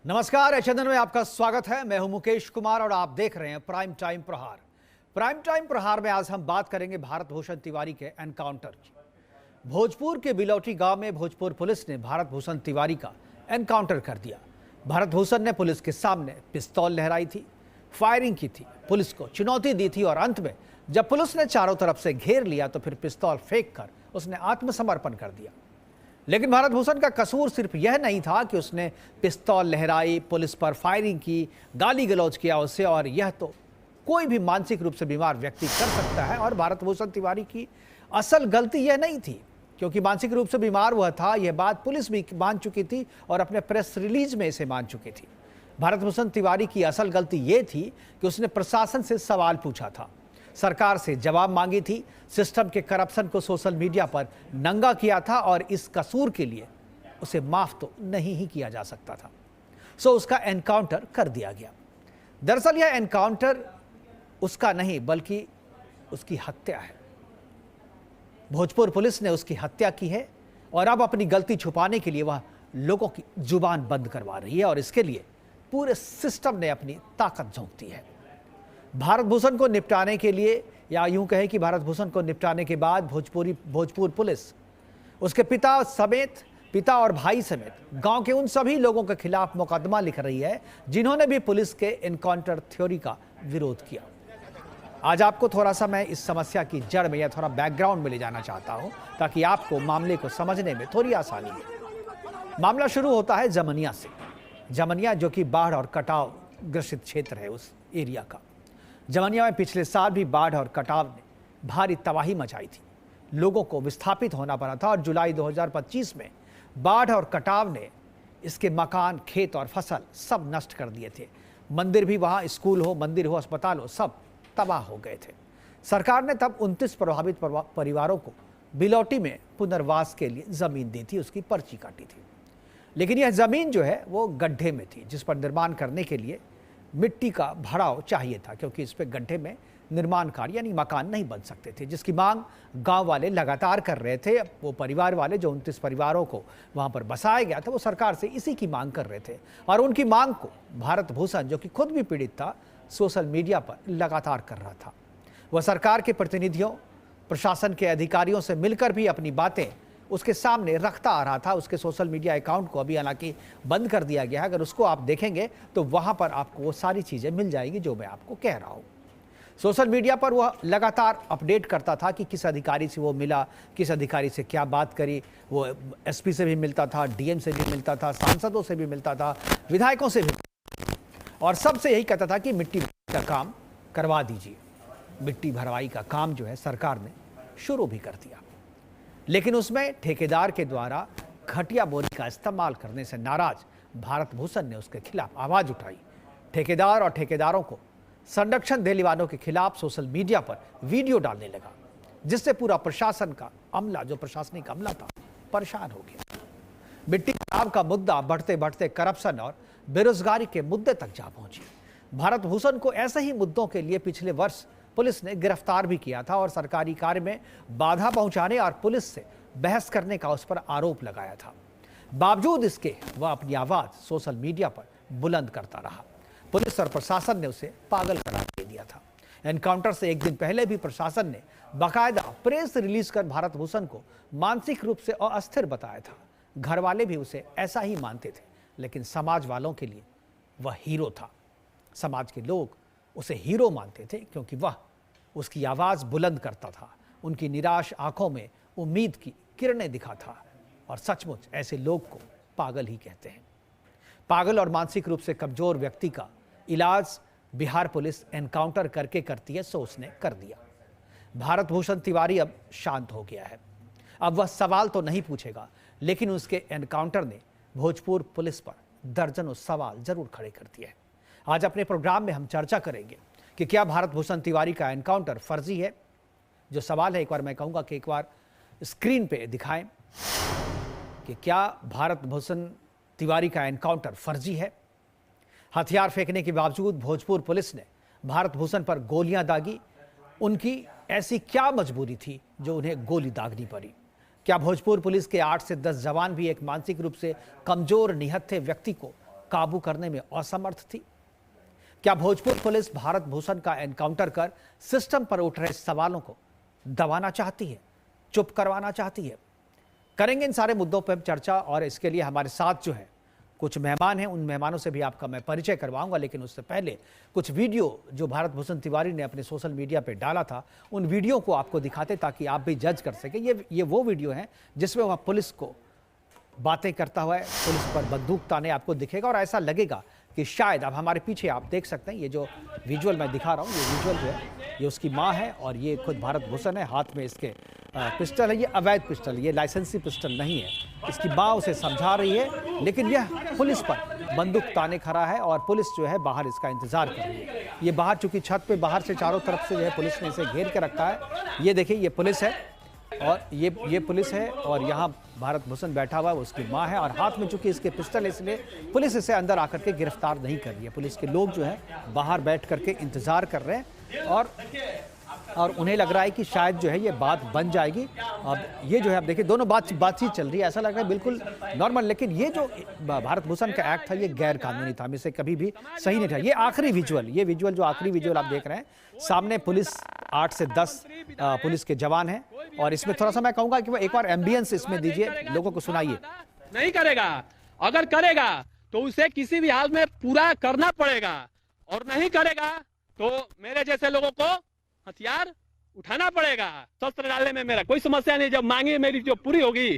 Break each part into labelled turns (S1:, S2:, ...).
S1: नमस्कार, एचएनएन में आपका स्वागत है। मैं हूं मुकेश कुमार और आप देख रहे हैं प्राइम टाइम प्रहार। प्राइम टाइम प्रहार में आज हम बात करेंगे भारत भूषण तिवारी के एनकाउंटर की। भोजपुर के बिलौटी गांव में भोजपुर पुलिस ने भारत भूषण तिवारी का एनकाउंटर कर दिया। भारत भूषण ने पुलिस के सामने पिस्तौल लहराई थी, फायरिंग की थी, पुलिस को चुनौती दी थी और अंत में जब पुलिस ने चारों तरफ से घेर लिया तो फिर पिस्तौल फेंक कर उसने आत्मसमर्पण कर दिया। लेकिन भारत भूषण का कसूर सिर्फ यह नहीं था कि उसने पिस्तौल लहराई, पुलिस पर फायरिंग की, गाली गलौज किया उससे, और यह तो कोई भी मानसिक रूप से बीमार व्यक्ति कर सकता है। और भारत भूषण तिवारी की असल गलती यह नहीं थी, क्योंकि मानसिक रूप से बीमार हुआ था, यह बात पुलिस भी मान चुकी थी और अपने प्रेस रिलीज में इसे मान चुकी थी। भारत भूषण तिवारी की असल गलती यह थी कि उसने प्रशासन से सवाल पूछा था, सरकार से जवाब मांगी थी, सिस्टम के करप्शन को सोशल मीडिया पर नंगा किया था और इस कसूर के लिए उसे माफ तो नहीं ही किया जा सकता था। सो उसका एनकाउंटर कर दिया गया। दरअसल यह एनकाउंटर उसका नहीं बल्कि उसकी हत्या है। भोजपुर पुलिस ने उसकी हत्या की है और अब अपनी गलती छुपाने के लिए वह लोगों की जुबान बंद करवा रही है और इसके लिए पूरे सिस्टम ने अपनी ताकत झोंक दी है। भारत भूषण को निपटाने के लिए, या यूं कहें कि भारत भूषण को निपटाने के बाद भोजपुर पुलिस उसके पिता और भाई समेत गांव के उन सभी लोगों के खिलाफ मुकदमा लिख रही है जिन्होंने भी पुलिस के एनकाउंटर थ्योरी का विरोध किया। आज आपको थोड़ा सा मैं इस समस्या की जड़ में या थोड़ा बैकग्राउंड में ले जाना चाहता हूं ताकि आपको मामले को समझने में थोड़ी आसानी हो। मामला शुरू होता है जमनिया से। जमनिया जो कि बाढ़ और कटाव ग्रसित क्षेत्र है उस एरिया का। जमनिया में पिछले साल भी बाढ़ और कटाव ने भारी तबाही मचाई थी, लोगों को विस्थापित होना पड़ा था और जुलाई 2025 में बाढ़ और कटाव ने इसके मकान, खेत और फसल सब नष्ट कर दिए थे। मंदिर भी, वहाँ स्कूल हो, मंदिर हो, अस्पताल हो, सब तबाह हो गए थे। सरकार ने तब 29 प्रभावित परिवारों को बिलौटी में पुनर्वास के लिए जमीन दी थी, उसकी पर्ची काटी थी। लेकिन यह जमीन जो है वो गड्ढे में थी, जिस पर निर्माण करने के लिए मिट्टी का भराव चाहिए था, क्योंकि इस पे गड्ढे में निर्माण कार्य यानी मकान नहीं बन सकते थे, जिसकी मांग गांव वाले लगातार कर रहे थे। वो परिवार वाले, जो 29 परिवारों को वहां पर बसाया गया था, वो सरकार से इसी की मांग कर रहे थे और उनकी मांग को भारत भूषण, जो कि खुद भी पीड़ित था, सोशल मीडिया पर लगातार कर रहा था। वह सरकार के प्रतिनिधियों, प्रशासन के अधिकारियों से मिलकर भी अपनी बातें उसके सामने रखता आ रहा था। उसके सोशल मीडिया अकाउंट को अभी हालांकि बंद कर दिया गया है, अगर उसको आप देखेंगे तो वहां पर आपको वो सारी चीजें मिल जाएगी जो मैं आपको कह रहा हूं। सोशल मीडिया पर वह लगातार अपडेट करता था कि किस अधिकारी से वो मिला, किस अधिकारी से क्या बात करी। वो एसपी से भी मिलता था, डीएम से भी मिलता था, सांसदों से भी मिलता था, विधायकों से भी, और सबसे यही कहता था कि मिट्टी का काम करवा दीजिए। मिट्टी भरवाई का काम जो है सरकार ने शुरू भी कर दिया, लेकिन उसमें ठेकेदार के द्वारा घटिया बोरी का इस्तेमाल करने से नाराज भारत भूषण ने उसके खिलाफ आवाज उठाई। ठेकेदार और ठेकेदारों को संरक्षण देने वालों के खिलाफ सोशल मीडिया पर वीडियो डालने लगा, जिससे पूरा प्रशासन का अमला, जो प्रशासनिक अमला था, परेशान हो गया। मिट्टी खराब का मुद्दा बढ़ते बढ़ते करप्शन और बेरोजगारी के मुद्दे तक जा पहुंची। भारत भूषण को ऐसे ही मुद्दों के लिए पिछले वर्ष पुलिस ने गिरफ्तार भी किया था और सरकारी कार्य में बाधा पहुंचाने और पुलिस से बहस करने का उस पर आरोप लगाया था। बावजूद इसके वह अपनी आवाज सोशल मीडिया पर बुलंद करता रहा। पुलिस और प्रशासन ने उसे पागल करार दे दिया था। एनकाउंटर से एक दिन पहले भी प्रशासन ने बाकायदा प्रेस रिलीज कर भारत भूषण को मानसिक रूप से अस्थिर बताया था। घर वाले भी उसे ऐसा ही मानते थे, लेकिन समाज वालों के लिए वह हीरो था। समाज के लोग उसे हीरो मानते थे क्योंकि वह उसकी आवाज बुलंद करता था, उनकी निराश आंखों में उम्मीद की किरणें दिखा था। और सचमुच ऐसे लोग को पागल ही कहते हैं। पागल और मानसिक रूप से कमजोर व्यक्ति का इलाज बिहार पुलिस एनकाउंटर करके करती है, सो उसने कर दिया। भारत भूषण तिवारी अब शांत हो गया है। अब वह सवाल तो नहीं पूछेगा, लेकिन उसके एनकाउंटर ने भोजपुर पुलिस पर दर्जनों सवाल जरूर खड़े कर दिए हैं। आज अपने प्रोग्राम में हम चर्चा करेंगे कि क्या भारत भूषण तिवारी का एनकाउंटर फर्जी है। जो सवाल है, एक बार मैं कहूंगा कि एक बार स्क्रीन पे दिखाएं कि क्या भारत भूषण तिवारी का एनकाउंटर फर्जी है। हथियार फेंकने के बावजूद भोजपुर पुलिस ने भारत भूषण पर गोलियां दागी। उनकी ऐसी क्या मजबूरी थी जो उन्हें गोली दागनी पड़ी। क्या भोजपुर पुलिस के 8 से 10 जवान भी एक मानसिक रूप से कमजोर निहत्थे व्यक्ति को काबू करने में असमर्थ थी? क्या भोजपुर पुलिस भारत भूषण का एनकाउंटर कर सिस्टम पर उठ रहे सवालों को दबाना चाहती है, चुप करवाना चाहती है? करेंगे इन सारे मुद्दों पर चर्चा, और इसके लिए हमारे साथ जो है कुछ मेहमान हैं। उन मेहमानों से भी आपका मैं परिचय करवाऊंगा, लेकिन उससे पहले कुछ वीडियो जो भारत भूषण तिवारी ने अपने सोशल मीडिया पे डाला था, उन वीडियो को आपको दिखाते ताकि आप भी जज कर सकें। ये वो वीडियो हैं जिसमें वह पुलिस को बातें करता हुआ पुलिस पर बंदूक ताने आपको दिखेगा, और ऐसा लगेगा कि शायद अब हमारे पीछे आप देख सकते हैं, ये जो विजुअल मैं दिखा रहा हूँ, ये विजुअल जो है ये उसकी माँ है और ये खुद भारत भूषण है। हाथ में इसके पिस्टल है, ये अवैध पिस्टल, ये लाइसेंसी पिस्टल नहीं है। इसकी माँ उसे समझा रही है, लेकिन यह पुलिस पर बंदूक ताने खड़ा है और पुलिस जो है बाहर इसका इंतजार कर रही है। ये बाहर, चूंकि छत पे बाहर से चारों तरफ से जो है पुलिस ने इसे घेर के रखा है। ये देखिए, ये पुलिस है और ये पुलिस है, और यहाँ भारत भूषण बैठा हुआ है, उसकी माँ है, और हाथ में चूंकि इसके पिस्टल है, इसलिए पुलिस इसे अंदर आकर के गिरफ्तार नहीं कर रही है। पुलिस के लोग जो है बाहर बैठ करके इंतजार कर रहे हैं, और उन्हें लग रहा है कि शायद जो है ये बात बन जाएगी। अब ये जो है, अब देखिए दोनों बातचीत चल रही है, ऐसा लग रहा है बिल्कुल नॉर्मल, लेकिन ये जो भारत भूषण का एक्ट था ये गैर कानूनी था, इसे कभी भी सही नहीं था। ये आखिरी विजुअल जो आखिरी विजुअल आप देख रहे हैं, सामने पुलिस 8 से 10 पुलिस के जवान हैं, और इसमें थोड़ा सा मैं कहूंगा कि एक बार एम्बियंस इसमें दीजिए, लोगों को सुनाइए।
S2: नहीं करेगा, अगर करेगा तो उसे किसी भी हाल में पूरा करना पड़ेगा, और नहीं करेगा तो मेरे जैसे लोगों को हथियार उठाना पड़ेगा। शस्त्र डालने में मेरा कोई समस्या नहीं, जब मांगे मेरी जो पूरी होगी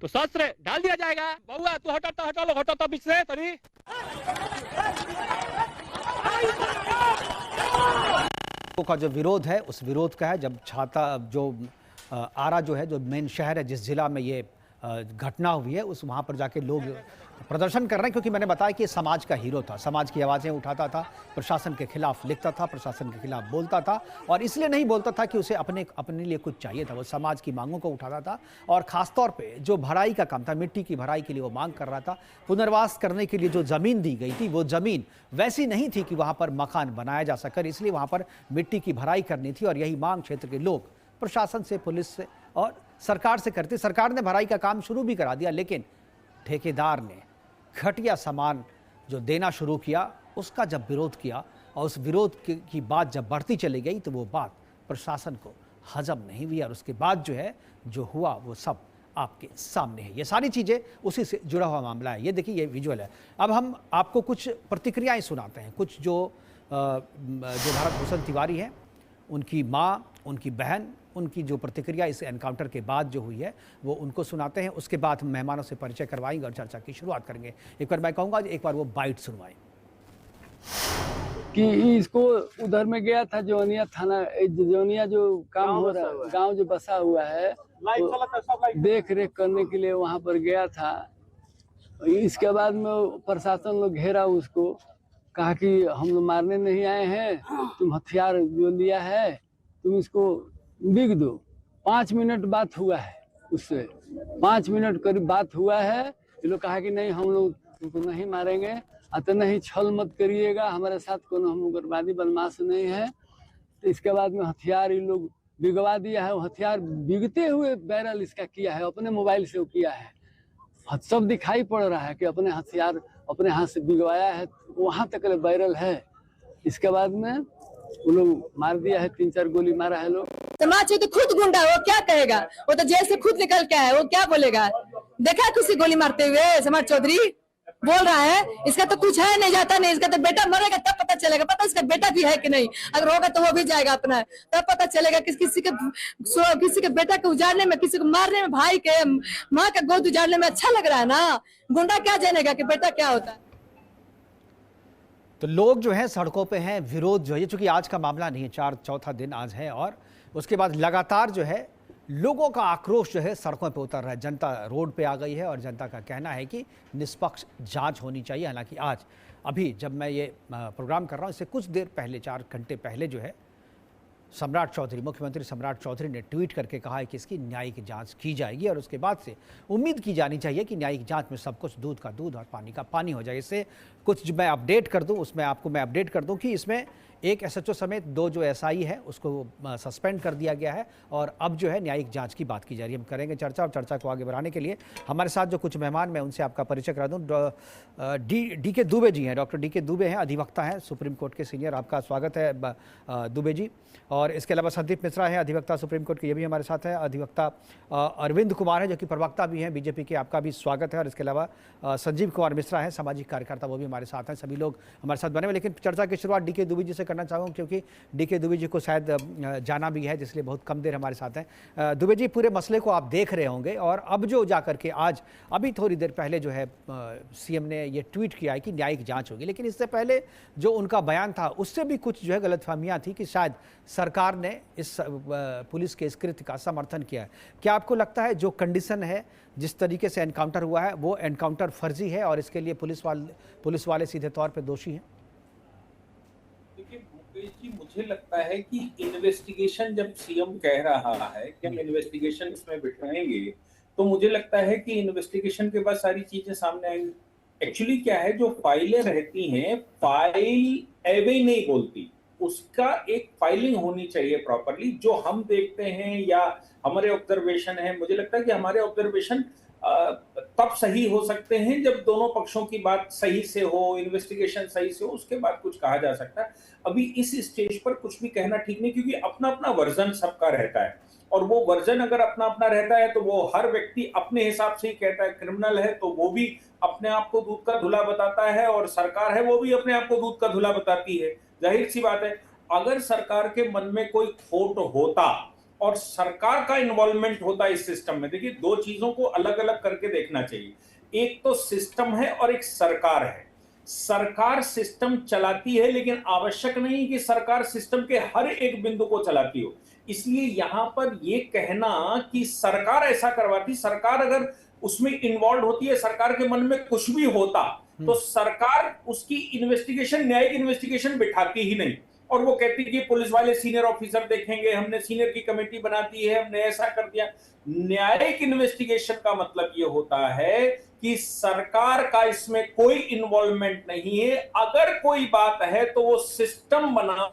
S2: तो शस्त्र डाल दिया जाएगा। बहुआ तू हटो तो बीच से तरी।
S1: का जो विरोध है, उस विरोध का है जब आरा जो है, जो मेन शहर है जिस जिला में ये घटना हुई है, उस वहाँ पर जाके लोग प्रदर्शन कर रहे हैं, क्योंकि मैंने बताया कि समाज का हीरो था, समाज की आवाज़ें उठाता था, प्रशासन के खिलाफ लिखता था, प्रशासन के खिलाफ बोलता था, और इसलिए नहीं बोलता था कि उसे अपने लिए कुछ चाहिए था, वो समाज की मांगों को उठाता था। और ख़ासतौर पे जो भराई का काम था, मिट्टी की भराई के लिए वो मांग कर रहा था। पुनर्वास करने के लिए जो ज़मीन दी गई थी, वो ज़मीन वैसी नहीं थी कि वहाँ पर मकान बनाया जा सके, इसलिए वहाँ पर मिट्टी की भराई करनी थी, और यही मांग क्षेत्र के लोग प्रशासन से, पुलिस से और सरकार से करते। सरकार ने भराई का काम शुरू भी करा दिया, लेकिन ठेकेदार ने घटिया सामान जो देना शुरू किया, उसका जब विरोध किया, और उस विरोध की बात जब बढ़ती चली गई, तो वो बात प्रशासन को हजम नहीं हुई, और उसके बाद जो है जो हुआ वो सब आपके सामने है। ये सारी चीज़ें उसी से जुड़ा हुआ मामला है। ये देखिए, ये विजुअल है। अब हम आपको कुछ प्रतिक्रियाएं सुनाते हैं, कुछ जो भारत भूषण तिवारी हैं, उनकी माँ, उनकी बहन, उनकी जो प्रतिक्रिया इस एनकाउंटर के बाद जो हुई है वो उनको सुनाते हैं। उसके बाद हम मेहमानों से परिचय करवाएंगे और चर्चा की शुरुआत करेंगे। एक बार मैं कहूँगा एक बार वो बाइट सुनवाएं।
S3: कि इसको उधर में गया था जोनिया थाना, जोनिया जो काम हो रहा है, गांव जो बसा हुआ है, तो देख रेख करने के लिए वहां पर गया था। इसके बाद में प्रशासन लोग घेरा उसको, कहा कि हम लोग मारने नहीं आए हैं, तुम हथियार जो लिया है तुम इसको बिक दो। 5 मिनट बात हुआ है उससे, 5 मिनट करीब बात हुआ है। ये लोग कहा कि नहीं, हम लोग तुमको नहीं मारेंगे, अतः नहीं छल मत करिएगा, हमारे साथ कोनो हम उग्रवादी बदमाश नहीं है। तो इसके बाद में हथियार ये लोग बिगवा दिया है। वो हथियार बिगते हुए बैरल इसका किया है, अपने मोबाइल से वो किया है, सब दिखाई पड़ रहा है कि अपने हथियार अपने हाथ से बिगवाया है, वहां तक बैरल है। इसके बाद में वो लोग मार दिया है, 3-4 गोली मारा है लोग।
S4: समाज तो खुद गुंडा, वो क्या कहेगा, वो तो जेल से खुद निकल के आया, वो क्या बोलेगा। देखा किसी गोली मारते हुए समाज चौधरी बोल रहा है, इसका तो कुछ है नहीं, जाता नहीं, इसका तो बेटा मरेगा तब पता चलेगा, पता इसका बेटा भी है कि नहीं, अगर होगा तो वो भी जाएगा अपना, तब पता चलेगा किसी के बेटा को उजाड़ने में, किसी को मारने में, भाई के माँ का गोद उजाड़ने में अच्छा लग रहा है ना। गुंडा क्या जानेगा कि बेटा क्या होता है।
S1: तो लोग जो है सड़कों पे हैं, विरोध जो है, चूंकि आज का मामला नहीं है, चौथा दिन आज है, और उसके बाद लगातार जो है लोगों का आक्रोश जो है सड़कों पे उतर रहा है। जनता रोड पे आ गई है, और जनता का कहना है कि निष्पक्ष जांच होनी चाहिए। हालांकि आज अभी जब मैं ये प्रोग्राम कर रहा हूँ, इससे कुछ देर पहले, 4 घंटे पहले जो है सम्राट चौधरी, मुख्यमंत्री सम्राट चौधरी ने ट्वीट करके कहा है कि इसकी न्यायिक जांच की जाएगी और उसके बाद से उम्मीद की जानी चाहिए कि न्यायिक जांच में सब कुछ दूध का दूध और पानी का पानी हो जाए। इससे कुछ जो मैं अपडेट कर दूं, उसमें आपको मैं अपडेट कर दूं कि इसमें एक एसएचओ समेत 2 जो एसआई है उसको सस्पेंड कर दिया गया है और अब जो है न्यायिक जांच की बात की जा रही है। हम करेंगे चर्चा और चर्चा को आगे बढ़ाने के लिए हमारे साथ जो कुछ मेहमान, मैं उनसे आपका परिचय करा दूं। डी के दुबे जी हैं, डॉक्टर डी के दुबे हैं, अधिवक्ता हैं, सुप्रीम कोर्ट के सीनियर। आपका स्वागत है दुबे जी। और इसके अलावा संदीप मिश्रा हैं, अधिवक्ता सुप्रीम कोर्ट के, ये भी हमारे साथ है। अधिवक्ता अरविंद कुमार है जो कि प्रवक्ता भी हैं बीजेपी के, आपका भी स्वागत है। और इसके अलावा संजीव कुमार मिश्रा हैं, सामाजिक कार्यकर्ता, वो भी हमारे साथ हैं। सभी लोग हमारे साथ बने हुए, लेकिन चर्चा की शुरुआत डी के दुबे जी से करना चाहूँगा क्योंकि डी के दुबे जी को शायद जाना भी है, जिसलिए बहुत कम देर हमारे साथ हैं। दुबे जी, पूरे मसले को आप देख रहे होंगे और अब जो जाकर के आज अभी थोड़ी देर पहले जो है सीएम ने ये ट्वीट किया है कि न्यायिक जांच होगी, लेकिन इससे पहले जो उनका बयान था उससे भी कुछ जो है गलतफहमियां थी कि शायद सरकार ने इस पुलिस के इस कृत्य का समर्थन किया है। क्या आपको लगता है जो कंडीशन है, जिस तरीके से एनकाउंटर हुआ है, वो एनकाउंटर फर्जी है और इसके लिए पुलिस वाले सीधे तौर पे दोषी हैं?
S5: देखिए मुकेश जी, मुझे लगता है कि इन्वेस्टिगेशन, जब सीएम कह रहा है कि हम इन्वेस्टिगेशन इसमें बिठाएंगे, तो मुझे लगता है कि इन्वेस्टिगेशन के बाद सारी चीजें सामने आएंगी। एक्चुअली क्या है, जो फाइलें रहती हैं, फाइल एवे नहीं बोलती, उसका एक फाइलिंग होनी चाहिए प्रॉपरली। जो हम देखते हैं या हमारे ऑब्जर्वेशन है, मुझे लगता है कि हमारे ऑब्जर्वेशन तब सही हो सकते हैं जब दोनों पक्षों की बात सही से हो, इन्वेस्टिगेशन सही से हो, उसके बाद कुछ कहा जा सकता है। अभी इस स्टेज पर कुछ भी कहना ठीक नहीं, क्योंकि अपना अपना वर्जन सबका रहता है और वो वर्जन अगर अपना अपना रहता है तो वो हर व्यक्ति अपने हिसाब से ही कहता है। क्रिमिनल है तो वो भी अपने आप को दूध का धुला बताता है और सरकार है वो भी अपने आप को दूध का धुला बताती है। जाहिर सी बात है, अगर सरकार के मन में कोई खोट होता और सरकार का इन्वॉल्वमेंट होता इस सिस्टम में, देखिए दो चीजों को अलग अलग करके देखना चाहिए। एक तो सिस्टम है और एक सरकार है। सरकार सिस्टम चलाती है, लेकिन आवश्यक नहीं कि सरकार सिस्टम के हर एक बिंदु को चलाती हो। इसलिए यहां पर यह कहना कि सरकार ऐसा करवाती, सरकार अगर उसमें इन्वॉल्व होती है, सरकार के मन में कुछ भी होता तो सरकार उसकी इन्वेस्टिगेशन, न्यायिक इन्वेस्टिगेशन बिठाती ही नहीं और वो कहती कि पुलिस वाले सीनियर ऑफिसर देखेंगे, हमने सीनियर की कमेटी बना दी है, हमने ऐसा कर दिया। न्यायिक इन्वेस्टिगेशन का मतलब ये होता है कि सरकार का इसमें कोई इन्वॉल्वमेंट नहीं है। अगर कोई बात है तो वो सिस्टम बना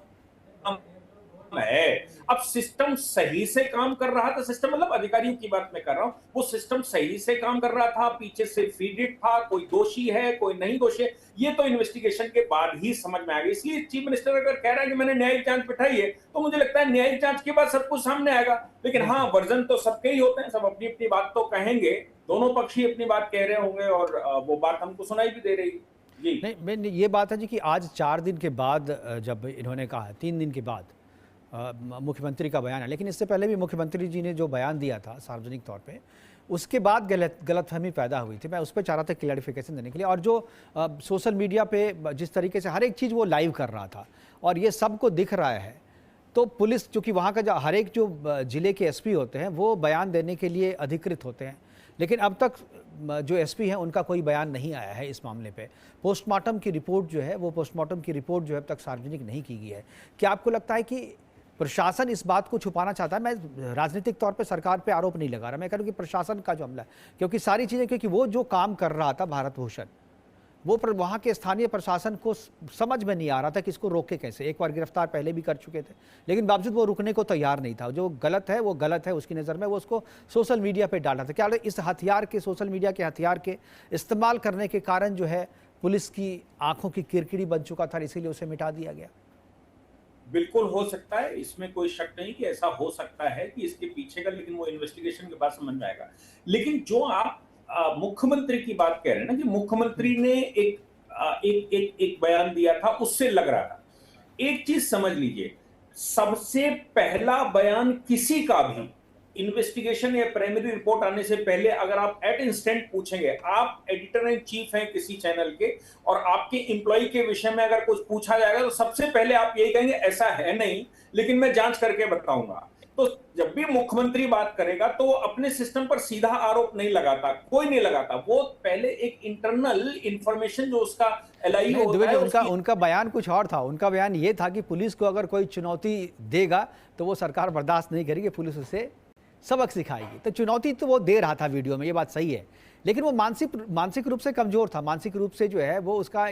S5: है। अब सिस्टम सही से काम कर रहा था, सिस्टम मतलब अधिकारियों की बात मैं कर रहा हूं, वो सिस्टम सही से काम कर रहा था, पीछे से फीडेड था, कोई दोषी है कोई नहीं दोषी है, ये तो इन्वेस्टिगेशन के बाद ही समझ में आ गया। इसलिए चीफ मिनिस्टर अगर कह रहा है कि मैंने न्यायिक जांच बिठाई है, तो मुझे लगता है न्यायिक जांच के बाद सब कुछ सामने आएगा। लेकिन हाँ, वर्जन तो सबके ही होते हैं, सब अपनी अपनी बात तो कहेंगे, दोनों पक्ष ही अपनी बात कह रहे होंगे और वो बात हमको सुनाई भी दे रही है। जी
S1: नहीं, ये बात है जी कि आज 4 दिन के बाद जब इन्होंने कहा, 3 दिन के बाद मुख्यमंत्री का बयान है, लेकिन इससे पहले भी मुख्यमंत्री जी ने जो बयान दिया था सार्वजनिक तौर पे, उसके बाद गलतफहमी पैदा हुई थी। मैं उस पर चाह रहा था क्लैरिफिकेशन देने के लिए। और जो सोशल मीडिया पे जिस तरीके से हर एक चीज़ वो लाइव कर रहा था और ये सबको दिख रहा है, तो पुलिस, चूँकि वहाँ का हर एक जो ज़िले के एसपी होते हैं वो बयान देने के लिए अधिकृत होते हैं, लेकिन अब तक जो एसपी हैं उनका कोई बयान नहीं आया है इस मामले पे। पोस्टमार्टम की रिपोर्ट जो है, वो पोस्टमार्टम की रिपोर्ट जो है अब तक सार्वजनिक नहीं की गई है। क्या आपको लगता है कि प्रशासन इस बात को छुपाना चाहता है? मैं राजनीतिक तौर पे सरकार पे आरोप नहीं लगा रहा, मैं कह रहा हूँ कि प्रशासन का जो हमला है, क्योंकि सारी चीज़ें, क्योंकि वो जो काम कर रहा था भारत भूषण, वो वहाँ के स्थानीय प्रशासन को समझ में नहीं आ रहा था कि इसको रोके कैसे। एक बार गिरफ्तार पहले भी कर चुके थे, लेकिन बावजूद वो रुकने को तैयार नहीं था। जो गलत है वो गलत है उसकी नज़र में, वो उसको सोशल मीडिया पर डाला था। क्या इस हथियार के, सोशल मीडिया के हथियार के इस्तेमाल करने के कारण जो है पुलिस की आंखों की किरकिरी बन चुका था, इसीलिए उसे मिटा दिया गया?
S5: बिल्कुल हो सकता है, इसमें कोई शक नहीं कि ऐसा हो सकता है कि इसके पीछे का, लेकिन वो इन्वेस्टिगेशन के बाद समझ में आएगा। लेकिन जो आप मुख्यमंत्री की बात कह रहे हैं ना, कि मुख्यमंत्री ने एक बयान दिया था, उससे लग रहा था। एक चीज समझ लीजिए, सबसे पहला बयान किसी का भी इन्वेस्टिगेशन या प्राइमरी रिपोर्ट आने से पहले अगर आप एट इंस्टेंट पूछेंगे, आप एडिटर इन चीफ हैं किसी चैनल के और आपके एम्प्लॉय के विषय में अगर कुछ पूछा जाएगा तो सबसे पहले आप यही कहेंगे ऐसा है नहीं, लेकिन मैं जांच करके बताऊंगा। तो जब भी मुख्यमंत्री बात करेगा तो वो अपने सिस्टम पर सीधा आरोप नहीं लगाता, कोई नहीं लगाता, वो पहले एक इंटरनल इंफॉर्मेशन जो उसका एलआई
S1: नहीं,
S5: होता
S1: दुबे जी,
S5: है
S1: उनका बयान कुछ और था। उनका बयान ये था कि पुलिस को अगर कोई चुनौती देगा तो वो सरकार बर्दाश्त नहीं करेगी, पुलिस उसे सबक सिखाएगी। तो चुनौती तो वो दे रहा था वीडियो में, ये बात सही है, लेकिन वो मानसिक रूप से कमजोर था। मानसिक रूप से जो है वो उसका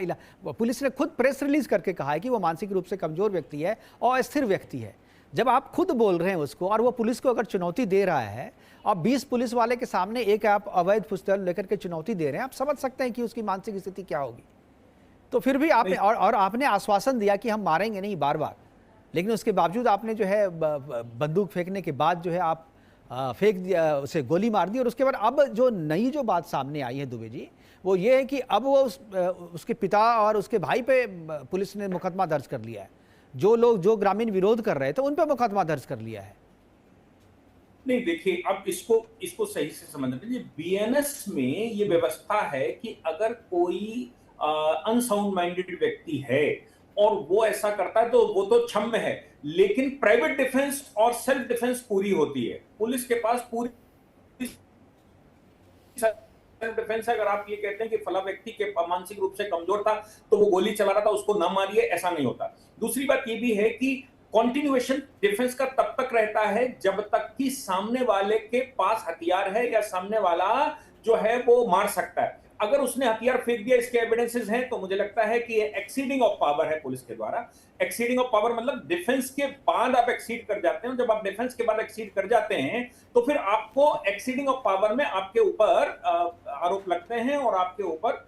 S1: पुलिस ने खुद प्रेस रिलीज करके कहा है कि वो मानसिक रूप से कमजोर व्यक्ति है और अस्थिर व्यक्ति है। जब आप खुद बोल रहे हैं उसको, और वो पुलिस को अगर चुनौती दे रहा है और 20 पुलिस वाले के सामने एक आप अवैध पिस्तौल लेकर के चुनौती दे रहे हैं, आप समझ सकते हैं कि उसकी मानसिक स्थिति क्या होगी। तो फिर भी आपने और आपने आश्वासन दिया कि हम मारेंगे नहीं बार बार, लेकिन उसके बावजूद आपने जो है बंदूक फेंकने के बाद जो है आप फेंक दिया, उसे गोली मार दी। और उसके बाद अब जो नई जो बात सामने आई है दुबे जी, वो ये है कि अब वो उसके पिता और उसके भाई पे पुलिस ने मुकदमा दर्ज कर लिया है। जो ग्रामीण विरोध कर रहे थे उन पे मुकदमा दर्ज कर लिया है।
S5: नहीं, देखिए, अब इसको सही से समझना चाहिए। बीएनएस में ये व्यवस्था है कि अगर कोई अनसाउंड माइंडेड व्यक्ति है और वो ऐसा करता है तो वो तो क्षम्य है, लेकिन प्राइवेट डिफेंस और सेल्फ डिफेंस पूरी होती है। पुलिस के पास पूरी सेल्फ डिफेंस है। अगर आप ये कहते हैं कि फला व्यक्ति के मानसिक रूप से कमजोर था तो वो गोली चला रहा था, उसको न मारिए, ऐसा नहीं होता। दूसरी बात ये भी है कि कॉन्टिन्यूएशन डिफेंस का तब तक रहता है जब तक कि सामने वाले के पास हथियार है या सामने वाला जो है वो मार सकता है। अगर उसने हथियार फेंक दिया, इसके एविडेंसेस हैं, तो मुझे लगता है कि ये एक्सीडिंग ऑफ पावर है पुलिस के द्वारा। एक्सीडिंग ऑफ पावर मतलब डिफेंस के बाद आप एक्सीड कर जाते हैं। जब आप डिफेंस के बाद एक्सीड कर जाते हैं तो फिर आपको एक्सीडिंग ऑफ पावर में आपके ऊपर आरोप लगते हैं और आपके ऊपर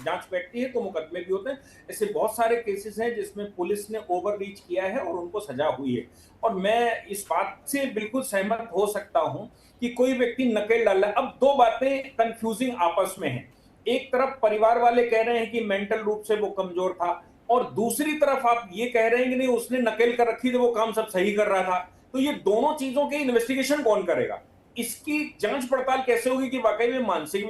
S5: जांच बैठती है, तो मुकदमे भी होते हैं। ऐसे बहुत सारे केसेस हैं जिसमें पुलिस ने ओवर रीच किया है और उनको सजा हुई है। और मैं इस बात से बिल्कुल सहमत हो सकता हूं कि कोई व्यक्ति नकेल डाल रहा है। अब दो बातें कंफ्यूजिंग आपस में हैं। एक तरफ परिवार वाले कह रहे हैं कि मेंटल रूप से वो कमजोर था, और दूसरी तरफ आप ये कह रहे हैं कि नहीं, उसने नकेल कर रखी थी, वो काम सब सही कर रहा था। तो ये दोनों चीजों के इन्वेस्टिगेशन कौन करेगा? इसकी जांच पड़ताल कैसे होगी कि वाकई में मानसिक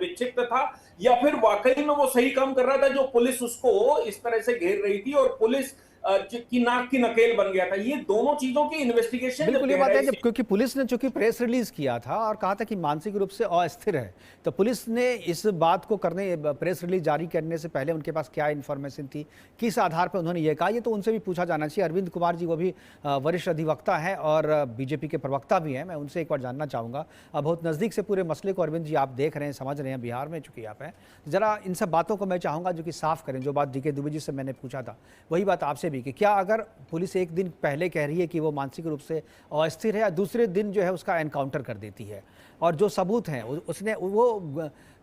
S5: विक्षिप्त था या फिर वाकई में वो सही काम कर रहा था, जो पुलिस उसको इस तरह से घेर रही थी और पुलिस की नाक की नकेल बन गया था। ये दोनों चीजों की इन्वेस्टिगेशन
S1: बिल्कुल ये बात है, जब क्योंकि पुलिस ने चूंकि प्रेस रिलीज किया था और कहा था कि मानसिक रूप से अस्थिर है, तो पुलिस ने इस बात को करने, प्रेस रिलीज जारी करने से पहले उनके पास क्या इन्फॉर्मेशन थी, किस आधार पर उन्होंने ये कहा, ये तो उनसे भी पूछा जाना चाहिए। अरविंद कुमार जी, वो भी वरिष्ठ अधिवक्ता हैं और बीजेपी के प्रवक्ता भी हैं, मैं उनसे एक बार जानना चाहूँगा। बहुत नज़दीक से पूरे मसले को अरविंद जी आप देख रहे हैं, समझ रहे हैं, बिहार में चूंकि आप हैं, ज़रा इन सब बातों को मैं चाहूँगा जो कि साफ करें। जो बात डीके दुबे जी से मैंने पूछा था वही बात आपसे भी, कि क्या अगर पुलिस एक दिन पहले कह रही है कि वो मानसिक रूप से अस्थिर है, या दूसरे दिन जो है उसका एनकाउंटर कर देती है, और जो सबूत हैं उसने वो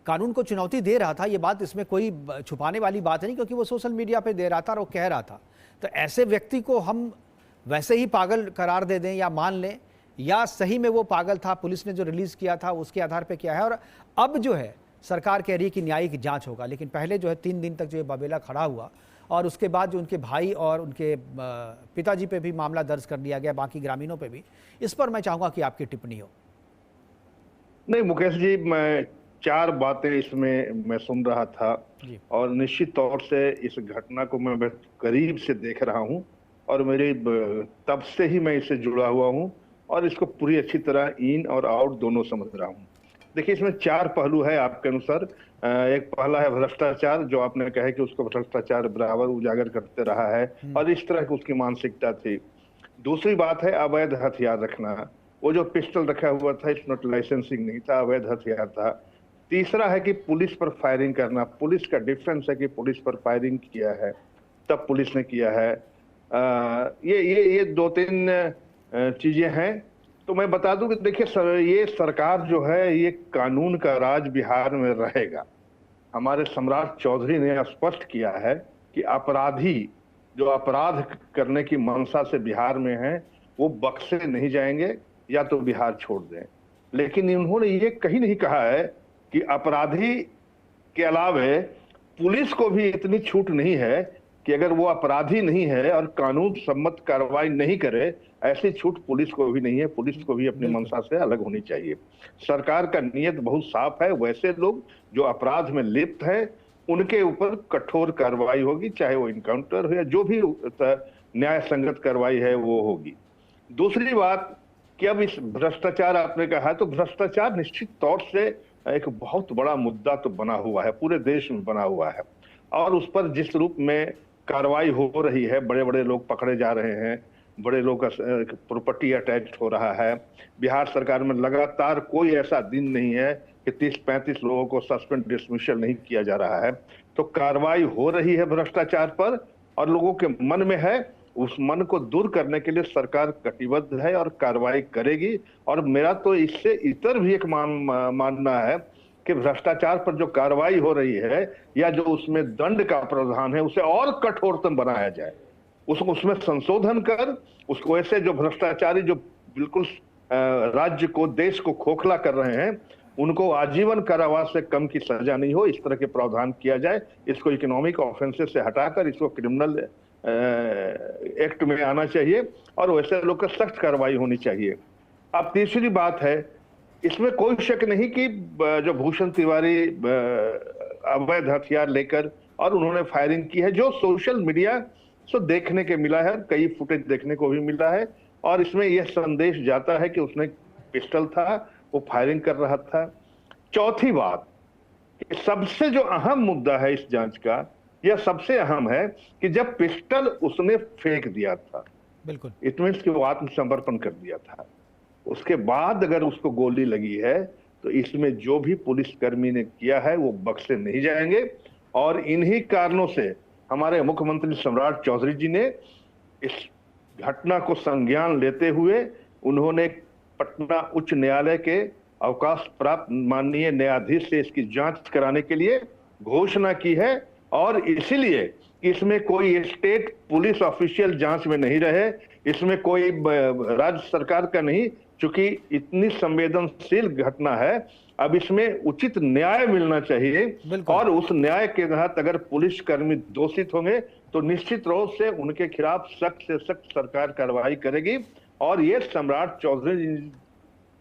S1: कानून को चुनौती दे रहा था, ये बात इसमें कोई छुपाने वाली बात नहीं, क्योंकि वो सोशल मीडिया पे दे रहा था और वो कह रहा था। तो ऐसे व्यक्ति को हम वैसे ही पागल करार दे दें या मान लें, या सही में वो पागल था, पुलिस ने जो रिलीज किया था उसके आधार पर किया है, और अब जो है सरकार कह रही है कि न्यायिक जांच होगा, लेकिन पहले जो है 3 दिन तक जो है बबेला खड़ा हुआ, और उसके बाद जो उनके भाई और उनके पिताजी पे भी मामला दर्ज कर लिया गया, बाकी ग्रामीणों पे भी। इस पर मैं चाहूंगा कि आपकी टिप्पणी हो।
S6: नहीं मुकेश जी, मैं 4 बातें इसमें मैं सुन रहा था और निश्चित तौर से इस घटना को मैं करीब से देख रहा हूं और मेरी तब से ही मैं इससे जुड़ा हुआ हूं और इसको पूरी अच्छी तरह इन और आउट दोनों समझ रहा हूं। देखिए, इसमें 4 पहलू है आपके अनुसार। एक पहला है भ्रष्टाचार, जो आपने कहा कि उसको भ्रष्टाचार बराबर उजागर करते रहा है और इस तरह की उसकी मानसिकता थी। दूसरी बात है अवैध हथियार रखना, वो जो पिस्टल रखा हुआ था इस नॉट लाइसेंसिंग नहीं था, अवैध हथियार था। तीसरा है कि पुलिस पर फायरिंग करना, पुलिस का डिफेंस है कि पुलिस पर फायरिंग किया है, तब पुलिस ने किया है। ये 2-3 चीजें हैं। तो मैं बता दूं कि देखिए, ये सरकार जो है ये कानून का राज बिहार में रहेगा। हमारे सम्राट चौधरी ने स्पष्ट किया है कि अपराधी जो अपराध करने की मंशा से बिहार में हैं वो बख्शे नहीं जाएंगे या तो बिहार छोड़ दें। लेकिन उन्होंने ये कहीं नहीं कहा है कि अपराधी के अलावे पुलिस को भी इतनी छूट नहीं है कि अगर वो अपराधी नहीं है और कानून सम्मत कार्रवाई नहीं करे, ऐसी छूट पुलिस को भी नहीं है। पुलिस को भी अपनी मंशा से अलग होनी चाहिए। सरकार का नियत बहुत साफ है, वैसे लोग जो अपराध में लिप्त हैं उनके ऊपर कठोर कार्रवाई होगी, चाहे वो इनकाउंटर हो या जो भी न्याय संगत कार्रवाई है वो होगी। दूसरी बात कि अब इस भ्रष्टाचार आपने कहा, तो भ्रष्टाचार निश्चित तौर से एक बहुत बड़ा मुद्दा तो बना हुआ है, पूरे देश में बना हुआ है, और उस पर जिस रूप में कार्रवाई हो रही है, बड़े बड़े लोग पकड़े जा रहे हैं, बड़े लोग का प्रॉपर्टी अटैच हो रहा है। बिहार सरकार में लगातार कोई ऐसा दिन नहीं है कि 30-35 लोगों को सस्पेंड डिसमिसल नहीं किया जा रहा है। तो कार्रवाई हो रही है भ्रष्टाचार पर, और लोगों के मन में है, उस मन को दूर करने के लिए सरकार कटिबद्ध है और कार्रवाई करेगी। और मेरा तो इससे इतर भी एक मानना है कि भ्रष्टाचार पर जो कार्रवाई हो रही है या जो उसमें दंड का प्रावधान है उसे और कठोरतम बनाया जाए, उसमें संशोधन कर उसको, ऐसे जो भ्रष्टाचारी जो बिल्कुल राज्य को, देश को खोखला कर रहे हैं, उनको आजीवन कारावास से कम की सजा नहीं हो, इस तरह के प्रावधान किया जाए। इसको इकोनॉमिक ऑफेंसेस से हटाकर इसको क्रिमिनल एक्ट में आना चाहिए और वैसे लोग का सख्त कार्रवाई होनी चाहिए। अब तीसरी बात है, इसमें कोई शक नहीं कि जो भूषण तिवारी अवैध हथियार लेकर और उन्होंने फायरिंग की है, जो सोशल मीडिया से देखने के मिला है, कई फुटेज देखने को भी मिला है, और इसमें यह संदेश जाता है कि उसने पिस्टल था, वो फायरिंग कर रहा था। चौथी बात, सबसे जो अहम मुद्दा है इस जांच का, यह सबसे अहम है कि जब पिस्टल उसने फेंक दिया था,
S1: बिल्कुल,
S6: इट मीन्स कि वो आत्मसमर्पण कर दिया था, उसके बाद अगर उसको गोली लगी है तो इसमें जो भी पुलिसकर्मी ने किया है वो बख्शे नहीं जाएंगे। और इन्हीं कारणों से हमारे मुख्यमंत्री सम्राट चौधरी जी ने इस घटना को संज्ञान लेते हुए उन्होंने पटना उच्च न्यायालय के अवकाश प्राप्त माननीय न्यायाधीश से इसकी जांच कराने के लिए घोषणा की है। और इसीलिए इसमें कोई स्टेट पुलिस ऑफिशियल जांच में नहीं रहे, इसमें कोई राज्य सरकार का नहीं, चूंकि इतनी संवेदनशील घटना है, अब इसमें उचित न्याय मिलना चाहिए। और उस न्याय के तहत अगर पुलिसकर्मी दोषित होंगे तो निश्चित रूप से उनके खिलाफ सख्त से सख्त सरकार कार्रवाई करेगी। और ये सम्राट चौधरी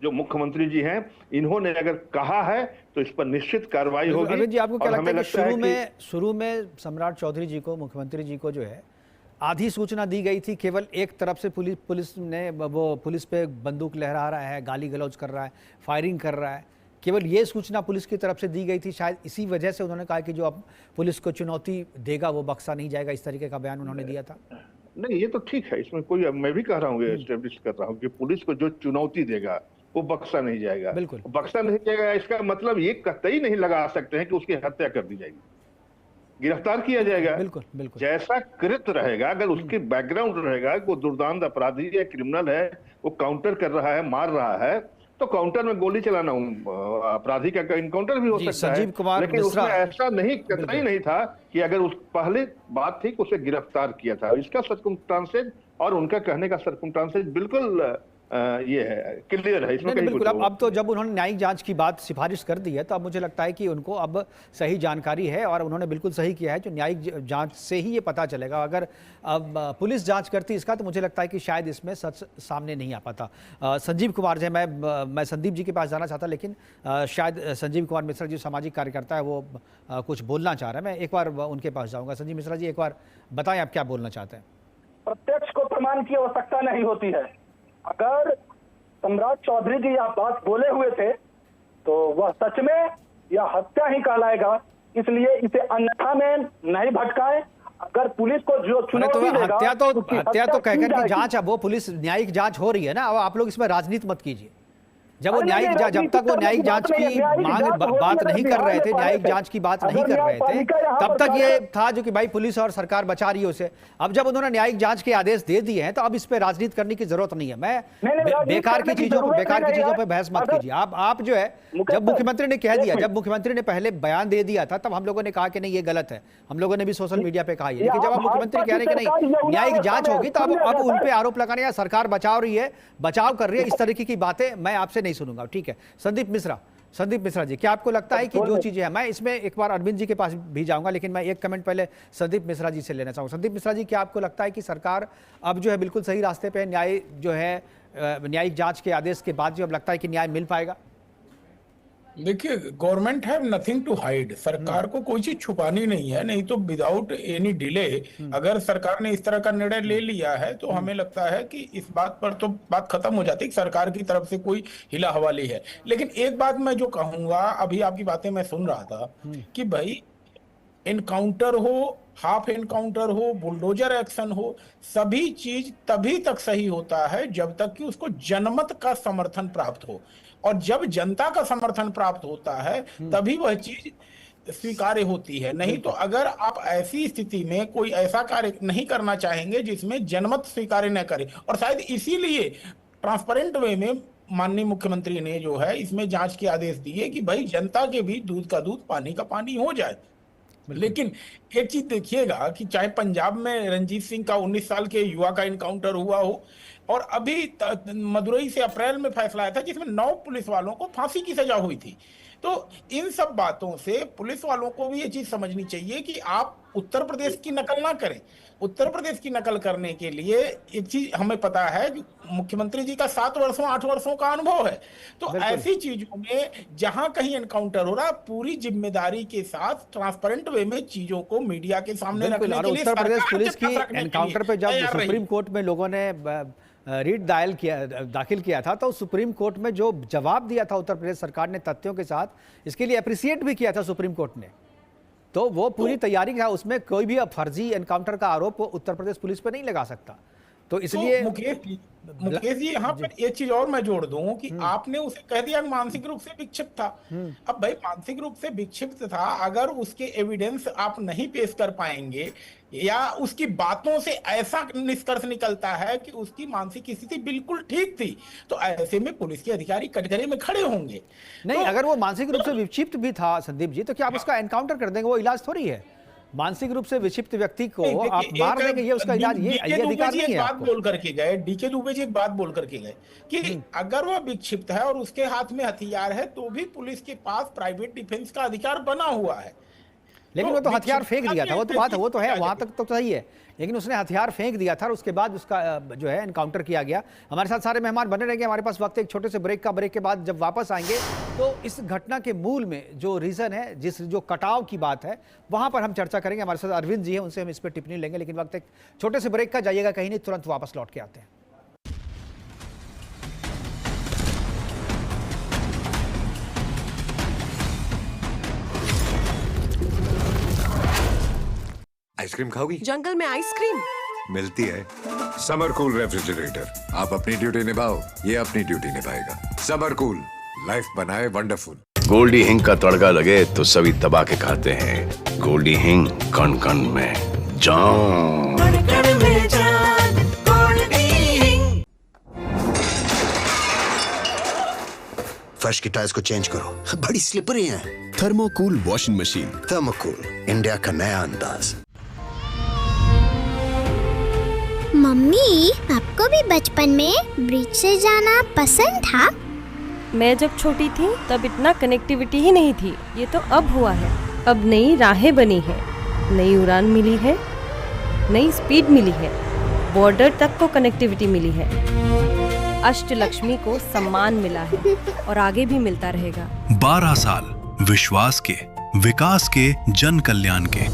S6: जो मुख्यमंत्री जी हैं, इन्होंने अगर कहा है तो इस पर निश्चित कार्रवाई होगी।
S1: अरविंद जी, आपको क्या लगता है कि शुरू में सम्राट चौधरी जी को, मुख्यमंत्री जी को जो है आधी सूचना दी गई थी, केवल एक तरफ से पुलिस ने वो पुलिस पे बंदूक लहरा रहा है, गाली गलौज कर रहा है, फायरिंग कर रहा है, केवल ये सूचना पुलिस की तरफ से दी गई थी, शायद इसी वजह से उन्होंने कहा कि जो अब पुलिस को चुनौती देगा वो बख्शा नहीं जाएगा, इस तरीके का बयान उन्होंने दिया था?
S6: नहीं, ये तो ठीक है, इसमें कोई, मैं भी कह रहा हूँ, एस्टेब्लिश कर रहा हूँ कि पुलिस को जो चुनौती देगा वो बख्शा नहीं जाएगा।
S1: बिल्कुल,
S6: बख्शा नहीं जाएगा इसका मतलब ये कतई नहीं लगा सकते हैं कि उसकी हत्या कर दी जाएगी, गिरफ्तार किया जाएगा।
S1: बिल्कुल बिल्कुल,
S6: जैसा कृत्य रहेगा, अगर उसकी बैकग्राउंड रहेगा कि वो दुर्दांत अपराधी है, क्रिमिनल है, वो काउंटर कर रहा है, मार रहा है, तो काउंटर में गोली चलाना अपराधी का इनकाउंटर भी हो सकता है। लेकिन उसमें ऐसा नहीं, कतई नहीं था कि अगर उस पहले बात थी कि उसे गिरफ्तार किया था। इसका सर्कमस्टांसेस और उनका कहने का सर्कमस्टांसेस बिल्कुल ये है, क्लियर है, इसमें
S1: बिल्कुल। अब तो जब उन्होंने न्यायिक जांच की बात सिफारिश कर दी है तो अब मुझे लगता है कि उनको अब सही जानकारी है और उन्होंने बिल्कुल सही किया है। जो न्यायिक जांच से ही ये पता चलेगा, अगर अब पुलिस जांच करती इसका तो मुझे लगता है कि शायद इसमें सच सामने नहीं आ पाता। संजीव कुमार जी, मैं संदीप जी के पास जाना चाहता, लेकिन शायद संजीव कुमार मिश्रा जी सामाजिक कार्यकर्ता है, वो कुछ बोलना चाह रहे हैं। मैं एक बार उनके पास जाऊँगा। संजीव मिश्रा जी, एक बार बताएं आप क्या बोलना चाहते हैं।
S7: प्रत्यक्ष को प्रमाण की आवश्यकता नहीं होती है। अगर सम्राट चौधरी जी यह बात बोले हुए थे तो वह सच में यह हत्या ही कहलाएगा, इसलिए इसे अन्यथा में नहीं भटकाएं। अगर पुलिस को जो चुनौती देगा,
S1: हत्या तो कहकर की जांच, अब वो पुलिस न्यायिक जांच हो रही है ना, अब आप लोग इसमें राजनीति मत कीजिए। जब वो न्यायिक जांच, जब तक वो न्यायिक जांच की बात नहीं कर रहे थे, न्यायिक जांच की बात नहीं कर रहे थे, तब तक ये था जो कि भाई पुलिस और सरकार बचा रही है उसे। अब जब उन्होंने न्यायिक जांच के आदेश दे दिए हैं तो अब इस पे राजनीति करने की जरूरत नहीं है। मैं बेकार की चीजों पे बहस मत कीजिए। आप जो है, जब मुख्यमंत्री ने कह दिया, जब मुख्यमंत्री ने पहले बयान दे दिया था, तब हम लोगों ने कहा कि नहीं ये गलत है, हम लोगों ने भी सोशल मीडिया पे कहा। लेकिन जब आप मुख्यमंत्री कह रहे हैं कि नहीं न्यायिक जांच होगी, तो अब उन पे आरोप लगाने या सरकार बचाव रही है, बचाव कर रही है, इस तरीके की बातें मैं आपसे नहीं सुनूंगा। ठीक है, संदीप मिश्रा जी, क्या आपको लगता है कि जो चीजें हैं, मैं इसमें एक बार अरविंद जी के पास भी जाऊंगा, लेकिन मैं एक कमेंट पहले संदीप मिश्रा जी से लेना चाहूंगा। संदीप मिश्रा जी, क्या आपको लगता है कि सरकार अब जो है बिल्कुल सही रास्ते पे, न्याय जो है न्यायिक जांच के आदेश के बाद जो अब लगता है कि न्याय मिल पाएगा?
S8: देखिए, government have nothing to hide. सरकार को कोई चीज छुपानी नहीं है, नहीं तो विदाउट एनी डिले अगर सरकार ने इस तरह का निर्णय ले लिया है तो हमें लगता है कि इस बात पर तो बात खत्म हो जाती है कि सरकार की तरफ से कोई हिला हवाली है। लेकिन एक बात मैं जो कहूंगा, अभी आपकी बातें मैं सुन रहा था कि भाई एनकाउंटर हो, हाफ एनकाउंटर हो, बुलडोजर एक्शन हो, सभी चीज तभी तक सही होता है जब तक कि उसको जनमत का समर्थन प्राप्त हो, और जब जनता का समर्थन प्राप्त होता है तभी वह चीज स्वीकार्य होती है। नहीं तो अगर आप ऐसी स्थिति में कोई ऐसा कार्य नहीं करना चाहेंगे जिसमें जनमत स्वीकार्य न करे, और शायद इसीलिए ट्रांसपेरेंट वे में माननीय मुख्यमंत्री ने जो है इसमें जांच के आदेश दिए कि भाई जनता के भी दूध का दूध पानी का पानी हो जाए। लेकिन एक चीज देखिएगा कि चाहे पंजाब में रणजीत सिंह का 19 साल के युवा का इनकाउंटर हुआ हो, और अभी मदुरई से अप्रैल में फैसला आया था जिसमें 9 पुलिस वालों को फांसी की सजा हुई थी। तो इन सब बातों से पुलिस वालों को भी ये चीज समझनी चाहिए कि आप उत्तर प्रदेश की नकल ना करें। उत्तर प्रदेश की नकल करने के लिए एक चीज हमें पता है कि मुख्यमंत्री जी का 7 वर्षों 8 वर्षों का अनुभव है। तो ऐसी चीजों में जहां कहीं एनकाउंटर हो रहा, पूरी जिम्मेदारी के साथ ट्रांसपेरेंट वे में चीजों को मीडिया के सामने रखने के लिए
S1: उत्तर प्रदेश पुलिस की एनकाउंटर पे जब सुप्रीम कोर्ट में लोगों ने रीट दाखिल किया था तो सुप्रीम कोर्ट में जो जवाब दिया था उत्तर प्रदेश सरकार ने तथ्यों के साथ, इसके लिए अप्रिशिएट भी किया था सुप्रीम कोर्ट ने। तो वो पूरी तैयारी था, उसमें कोई भी फर्जी एनकाउंटर का आरोप उत्तर प्रदेश पुलिस पे नहीं लगा सकता। तो इसलिए
S8: मुकेश जी यहाँ पर एक चीज और मैं जोड़ दूं कि आपने उसे कह दिया मानसिक रूप से विक्षिप्त था। अब भाई मानसिक रूप से विक्षिप्त था, अगर उसके एविडेंस आप नहीं पेश कर पाएंगे या उसकी बातों से ऐसा निष्कर्ष निकलता है कि उसकी मानसिक स्थिति बिल्कुल ठीक थी, तो ऐसे में पुलिस के अधिकारी कटघरे में खड़े होंगे।
S1: नहीं,
S8: तो
S1: अगर वो मानसिक रूप से विक्षिप्त भी था संदीप जी, तो क्या आप उसका एनकाउंटर कर देंगे? वो इलाज थोड़ी है। मानसिक रूप से विक्षिप्त व्यक्ति को आप मार देंगे, ये उसका इलाज, ये अधिकार नहीं है आपको।
S8: बोल करके गए डीके दुबे जी, एक बात बोल करके गए कि अगर वह विक्षिप्त है और उसके हाथ में हथियार है तो भी पुलिस के पास प्राइवेट डिफेंस का अधिकार बना हुआ है।
S1: लेकिन वो तो हथियार फेंक दिया था, वो तो बात है, वो तो है, वहां तक तो सही है, लेकिन उसने हथियार फेंक दिया था और उसके बाद उसका जो है एनकाउंटर किया गया। हमारे साथ सारे मेहमान बने रहेंगे, हमारे पास वक्त एक छोटे से ब्रेक के बाद जब वापस आएंगे तो इस घटना के मूल में जो रीजन है, जो कटाव की बात है, वहां पर हम चर्चा करेंगे। हमारे साथ अरविंद जी हैं, उनसे हम इस पर टिप्पणी लेंगे, लेकिन वक्त एक छोटे से ब्रेक का, जाइएगा कहीं नहीं, तुरंत वापस लौट के आते हैं।
S9: आइसक्रीम खाओगी?
S10: जंगल में आइसक्रीम
S9: मिलती है। समर कूल रेफ्रिजरेटर, आप अपनी ड्यूटी निभाओ, ये अपनी ड्यूटी निभाएगा। समर कूल, लाइफ बनाए वंडरफुल।
S11: गोल्डी हिंग का तड़का लगे तो सभी दबा के खाते हैं। गोल्डी हिंग, कण कण में जान।
S12: फर्श की टाइल्स को चेंज करो, बड़ी स्लिपरी हैं।
S13: थर्मोकूल वॉशिंग मशीन।
S12: थर्मोकूल, इंडिया का नया अंदाज।
S14: मम्मी, आपको भी बचपन में ब्रिज से जाना पसंद था?
S10: मैं जब छोटी थी तब इतना कनेक्टिविटी ही नहीं थी, ये तो अब हुआ है। अब नई राहें बनी है, नई उड़ान मिली है, नई स्पीड मिली है, बॉर्डर तक को कनेक्टिविटी मिली है, अष्टलक्ष्मी को सम्मान मिला है और आगे भी मिलता रहेगा।
S15: 12 साल विश्वास के, विकास के, जन कल्याण के।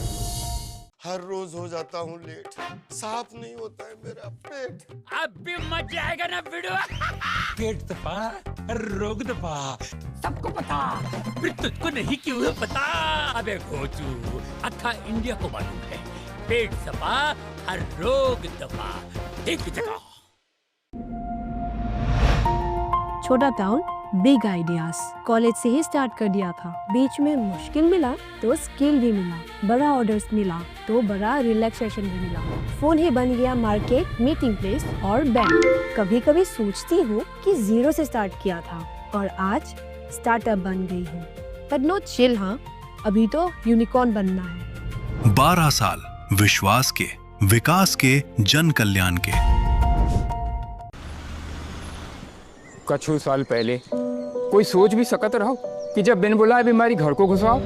S16: हर रोज हो जाता हूँ लेट, साफ नहीं होता है मेरा पेट।
S17: अब भी मजा आएगा ना वीडियो। पेट दबा, रोग दबा, सबको पता, फिर तुझको नहीं क्यों है पता? अबे घोचू, अक्खा इंडिया को मालूम है, पेट दबा, हर रोग दबा, एक ही जगह।
S18: छोटा टाउन बिग आइडियाज, कॉलेज से ही स्टार्ट कर दिया था। बीच में मुश्किल मिला तो स्किल भी मिला, बड़ा ऑर्डर्स मिला तो बड़ा रिलैक्सेशन भी मिला। फोन ही बन गया मार्केट, मीटिंग प्लेस और बैंक। कभी कभी सोचती हूँ कि 0 से स्टार्ट किया था और आज स्टार्टअप बन गई हूँ। पर नो चिल, हाँ, अभी तो यूनिकॉर्न बनना है।
S15: 12 साल विश्वास के, विकास के, जन कल्याण के।
S19: कुछ साल पहले कोई सोच भी सकता रहो कि जब बिन बुलाए बीमारी घर को घुसाओ?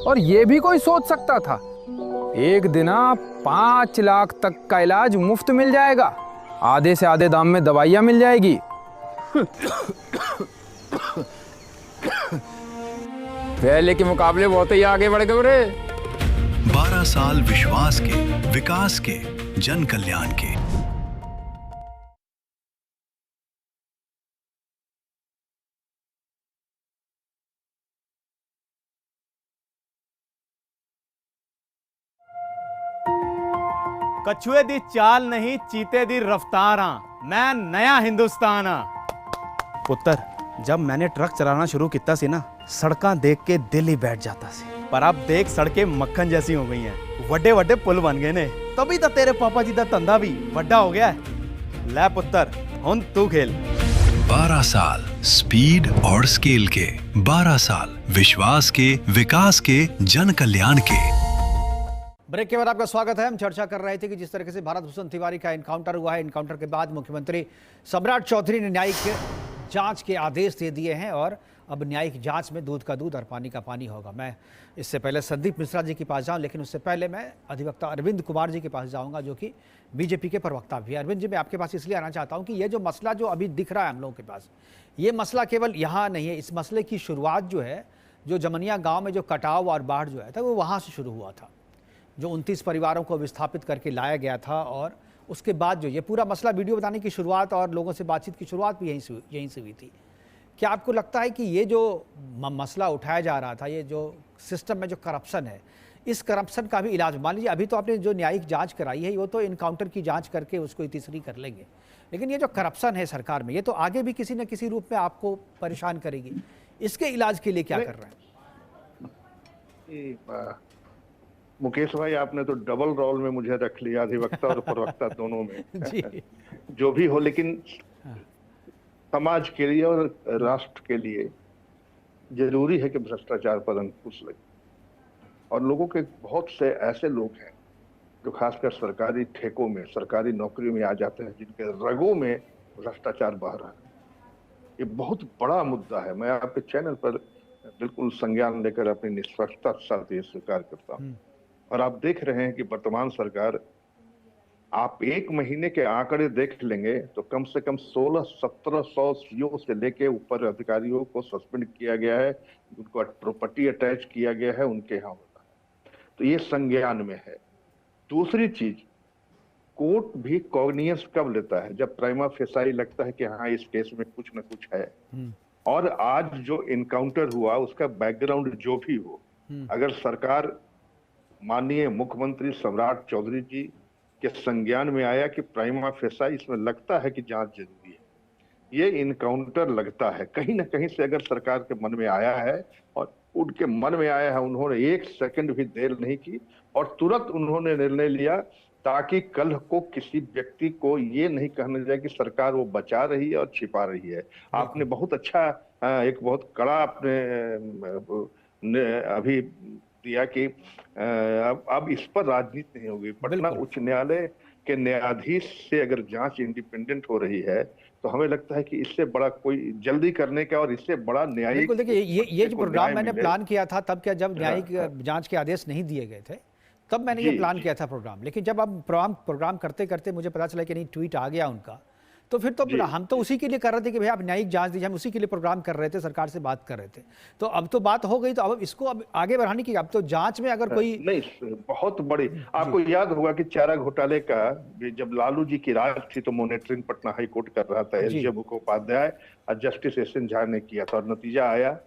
S20: और ये भी कोई सोच सकता था एक दिन 5 लाख तक का इलाज मुफ्त मिल जाएगा, आधे से आधे दाम में दवाइयाँ मिल जाएगी।
S19: पहले के मुकाबले बहुत ही आगे बढ़ गए रे।
S15: 12 साल विश्वास के, विकास के, जन कल्याण के।
S13: कछुए दी चाल नहीं, चीते दी रफ्तार। मैं नया हिंदुस्तान। पुत्र, जब मैंने ट्रक चलाना शुरू किया सी ना, सड़कां देख के दिल ही बैठ जाता सी। पर अब देख सड़कें मक्खन जैसी हो गई हैं, वड्डे वड्डे पुल बन गए ने। तभी तो तेरे पापा जी का धंधा भी बड़ा हो गया है। ले पुत्र, हुन तू खेल।
S15: 12 साल स्पीड और स्केल के, 12 साल विश्वास के, विकास के, जन कल्याण के।
S1: ब्रेक के बाद आपका स्वागत है। हम चर्चा कर रहे थे कि जिस तरीके से भारत भूषण तिवारी का एनकाउंटर हुआ है, एनकाउंटर के बाद मुख्यमंत्री सम्राट चौधरी ने न्यायिक जांच के आदेश दे दिए हैं और अब न्यायिक जांच में दूध का दूध और पानी का पानी होगा। मैं इससे पहले संदीप मिश्रा जी के पास जाऊं, लेकिन उससे पहले मैं अधिवक्ता अरविंद कुमार जी के पास जाऊंगा, जो कि बीजेपी के प्रवक्ता भी है। अरविंद जी, मैं आपके पास इसलिए आना चाहता हूं कि ये जो मसला जो अभी दिख रहा है हम लोगों के पास, ये मसला केवल यहाँ नहीं है। इस मसले की शुरुआत जो है, जो जमनिया गाँव में जो कटाव और बाढ़ जो है था, वो वहाँ से शुरू हुआ था, जो 29 परिवारों को विस्थापित करके लाया गया था। और उसके बाद जो ये पूरा मसला, वीडियो बताने की शुरुआत और लोगों से बातचीत की शुरुआत भी यहीं से हुई थी। क्या आपको लगता है कि ये जो मसला उठाया जा रहा था, ये जो सिस्टम में जो करप्शन है, इस करप्शन का भी इलाज, मान लीजिए अभी तो आपने जो न्यायिक जांच कराई है, वो तो इनकाउंटर की जांच करके उसको तीसरी कर लेंगे, लेकिन ये जो करप्शन है सरकार में, ये तो आगे भी किसी न किसी रूप में आपको परेशान करेगी। इसके इलाज के लिए क्या कर रहे हैं?
S6: मुकेश भाई, आपने तो डबल रोल में मुझे रख लिया, अधिवक्ता और प्रवक्ता दोनों में।
S1: जी।
S6: जो भी हो, लेकिन समाज के लिए और राष्ट्र के लिए जरूरी है कि भ्रष्टाचार पर अंकुश लगे। और लोगों के बहुत से ऐसे लोग हैं जो खासकर सरकारी ठेकों में, सरकारी नौकरियों में आ जाते हैं, जिनके रगों में भ्रष्टाचार बह रहा है। ये बहुत बड़ा मुद्दा है। मैं आपके चैनल पर बिल्कुल संज्ञान लेकर अपनी निष्पक्षता के साथ ये स्वीकार करता हूँ। और आप देख रहे हैं कि वर्तमान सरकार, आप एक महीने के आंकड़े देख लेंगे तो कम से कम 1600-1700 सीओ से लेके ऊपर अधिकारियों को सस्पेंड किया गया है, उनको प्रॉपर्टी अटैच किया गया है उनके यहाँ होता है। तो ये संज्ञान में है। दूसरी चीज, कोर्ट भी कॉग्नियंस कब लेता है? जब प्राइमा फेसाई लगता है कि हाँ, इस केस में कुछ न कुछ है। और आज जो इनकाउंटर हुआ, उसका बैकग्राउंड जो भी हो, अगर सरकार, माननीय मुख्यमंत्री सम्राट चौधरी जी के संज्ञान में आया कि प्राइमा फेसाई इसमें लगता है कि जांच जरूरी है, ये इनकाउंटर लगता है, कहीं ना कहीं से अगर सरकार के मन में आया है, और उनके मन में आया है, उन्होंने एक सेकंड भी देर नहीं की और तुरंत उन्होंने निर्णय लिया, ताकि कल को किसी व्यक्ति को ये नहीं कहने जाए कि सरकार वो बचा रही है और छिपा रही है। आपने बहुत अच्छा, एक बहुत कड़ा आपने अभी दिया कि अब इस पर राजनीति नहीं होगी। पटना उच्च न्यायालय के न्यायाधीश से अगर जांच इंडिपेंडेंट हो रही है, तो हमें लगता है कि इससे बड़ा कोई जल्दी करने का और इससे बड़ा न्यायिक,
S1: देखिए ये जो प्रोग्राम मैंने प्लान किया था तब, क्या जब न्यायिक जांच के आदेश नहीं दिए गए थे, तब मैंने ये प्लान किया था प्रोग्राम। लेकिन जब अब प्रोग्राम करते करते मुझे पता चला कि नहीं, ट्वीट आ गया उनका, तो फिर तो हम तो उसी के लिए कर रहे थे कि भाई आप न्यायिक जांच दीजिए, हम उसी के लिए प्रोग्राम कर रहे थे, सरकार से बात कर रहे थे। तो अब तो बात हो गई, तो अब इसको अब आगे बढ़ाने की, अब तो जांच में अगर कोई
S6: नहीं, बहुत बड़ी, आपको याद होगा कि चारा घोटाले का जब लालू जी की राज थी, तो मॉनिटरिंग पटना हाई कोर्ट कर रहा था, एस मुखोपाध्याय और जस्टिस एस.एन. झा ने किया था, और नतीजा आया,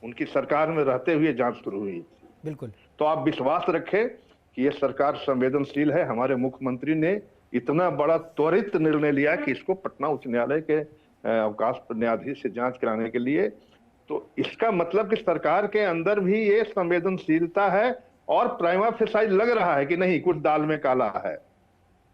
S6: उनकी सरकार में रहते हुए जांच शुरू हुई।
S1: बिल्कुल।
S6: तो आप विश्वास रखें कि ये सरकार संवेदनशील है। हमारे मुख्यमंत्री ने इतना बड़ा त्वरित निर्णय लिया कि इसको पटना उच्च न्यायालय के अवकाश न्यायाधीश से जांच कराने के लिए। तो इसका मतलब कि सरकार के अंदर भी ये संवेदनशीलता है और प्राइमा फेसाई लग रहा है कि नहीं, कुछ दाल में काला है।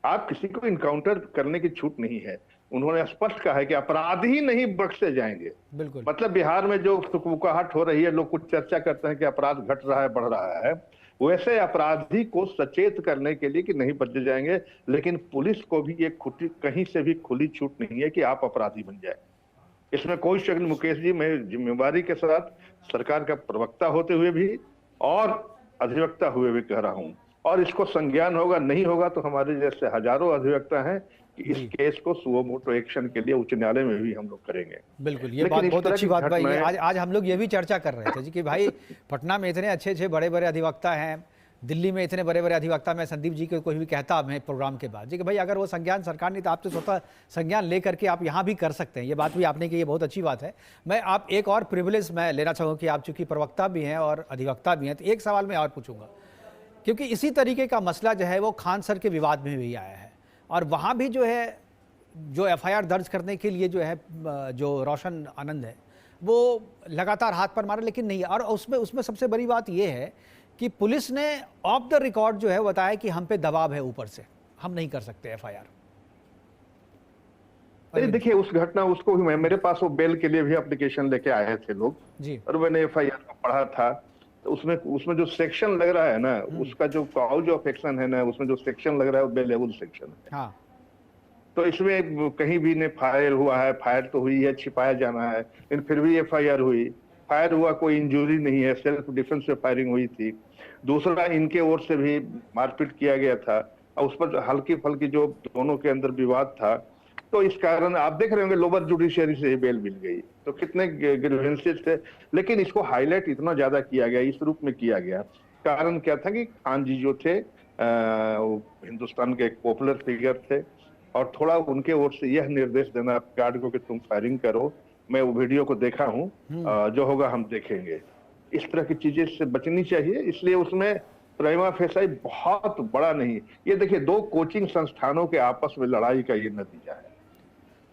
S6: आप किसी को इनकाउंटर करने की छूट नहीं है। उन्होंने स्पष्ट कहा है कि अपराधी नहीं बख्शे जाएंगे।
S1: बिल्कुल।
S6: मतलब बिहार में जो सुकमुकाहट हो रही है, लोग कुछ चर्चा करते हैं कि अपराध घट रहा है, बढ़ रहा है, वैसे अपराधी को सचेत करने के लिए कि नहीं बचे जाएंगे। लेकिन पुलिस को भी एक कहीं से भी खुली छूट नहीं है कि आप अपराधी बन जाए, इसमें कोई शक नहीं। मुकेश जी, मैं जिम्मेवारी के साथ सरकार का प्रवक्ता होते हुए भी और अधिवक्ता हुए भी कह रहा हूं और इसको संज्ञान होगा नहीं होगा तो हमारे जैसे हजारों अधिवक्ता हैं कि इस केस को सुओ मोटो एक्शन के लिए उच्च न्यायालय में भी हम लोग करेंगे।
S1: बिल्कुल, ये बात बहुत अच्छी बात भाई। आज हम लोग ये भी चर्चा कर रहे थे जी कि भाई पटना में इतने अच्छे बड़े बड़े अधिवक्ता हैं, दिल्ली में इतने बड़े बड़े अधिवक्ता, मैं संदीप जी को कोई भी कहता हमें प्रोग्राम के बाद जी कि भाई अगर वो संज्ञान सरकार नहीं तो आप तो स्वतः संज्ञान लेकर के आप यहाँ भी कर सकते हैं। ये बात भी आपने की, ये बहुत अच्छी बात है। मैं आप एक और प्रिविलेज मैं लेना चाहूँगा कि आप चूँकि प्रवक्ता भी हैं और अधिवक्ता भी हैं, तो एक सवाल मैं और पूछूंगा, क्योंकि इसी तरीके का मसला जो है वो खान सर के विवाद में भी आया है और वहाँ भी जो है जो FIR दर्ज करने के लिए जो है जो रोशन आनंद है वो लगातार हाथ पर मारा लेकिन नहीं। और उसमें सबसे बड़ी बात ये है कि पुलिस ने ऑफ द रिकॉर्ड जो है बताया कि हम पे दबाव है ऊपर से, हम नहीं कर सकते FIR।
S6: अरे देखिए उस घटना उसको भी मेरे पास वो बेल के लिए भी एप्लीकेशन लेके आए थे लोग
S1: जी,
S6: और मैंने FIR को पढ़ा था। तो उसमें जो सेक्शन लग रहा है ना, उसका जो काउज ऑफ एक्शन है ना, उसमें जो सेक्शन लग रहा है वो बेलेबल सेक्शन है।
S1: हाँ।
S6: तो इसमें कहीं भी ने फायर हुआ है, फायर तो हुई है, छिपाया जाना है, लेकिन फिर भी FIR हुई, फायर हुआ, कोई इंजरी नहीं है, सेल्फ डिफेंस से फायरिंग हुई थी। दूसरा इनके ओर से भी मारपीट किया गया था और उस पर हल्की फल्की जो दोनों के अंदर विवाद था, तो इस कारण आप देख रहे होंगे लोअर जुडिशियरी से बेल मिल गई। तो कितने ग्रीवेंसेस थे, लेकिन इसको हाईलाइट इतना ज्यादा किया गया, इस रूप में किया गया, कारण क्या था कि खान जी जो थे हिंदुस्तान के एक पॉपुलर फिगर थे और थोड़ा उनके ओर से यह निर्देश देना गार्ड को कि तुम फायरिंग करो। मैं वो वीडियो को देखा हूँ, जो होगा हम देखेंगे। इस तरह की चीजें से बचनी चाहिए, इसलिए उसमें प्राइमा फेसाई बहुत बड़ा नहीं। ये देखिए दो कोचिंग संस्थानों के आपस में लड़ाई का ये नतीजा है।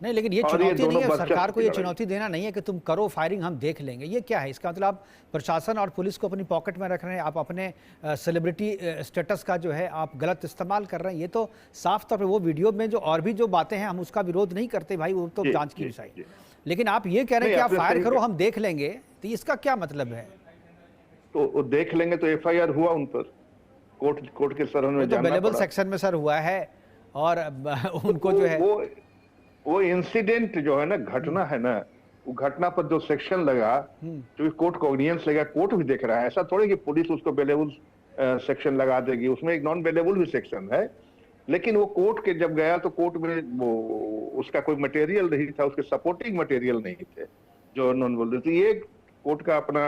S1: नहीं, लेकिन ये चुनौती नहीं है सरकार को, ये चुनौती देना नहीं है कि तुम करो फायरिंग, हम देख लेंगे। ये क्या है? इसका मतलब आप प्रशासन और पुलिस को अपनी पॉकेट में रख रहे हैं, आप अपने सेलिब्रिटी स्टेटस का जो है आप गलत इस्तेमाल कर रहे हैं। ये तो साफ तौर पे वो वीडियो में जो और भी जो बातें हैं हम उसका विरोध नहीं करते भाई, वो तो जांच की विषय। लेकिन आप ये कह रहे हैं कि आप फायर करो, हम देख लेंगे, तो इसका क्या मतलब है?
S6: तो वो देख लेंगे तो FIR हुआ उन पर, कोर्ट के शरण में जाना पड़ा।
S1: अवेलेबल सेक्शन में सर हुआ है और उनको जो है
S6: वो इंसिडेंट जो है ना, घटना है ना, वो घटना पर जो सेक्शन लगा, जो कोर्ट को ऑडियंस लगा, कोर्ट भी देख रहा है। ऐसा थोड़ी कि पुलिस उसको बेलेबल सेक्शन लगा देगी, उसमें एक नॉन बेलेबल भी सेक्शन है। लेकिन वो कोर्ट के जब गया तो कोर्ट में वो उसका कोई मटेरियल नहीं था, उसके सपोर्टिंग मटेरियल नहीं थे जो नॉन बेलेबल। तो ये कोर्ट का अपना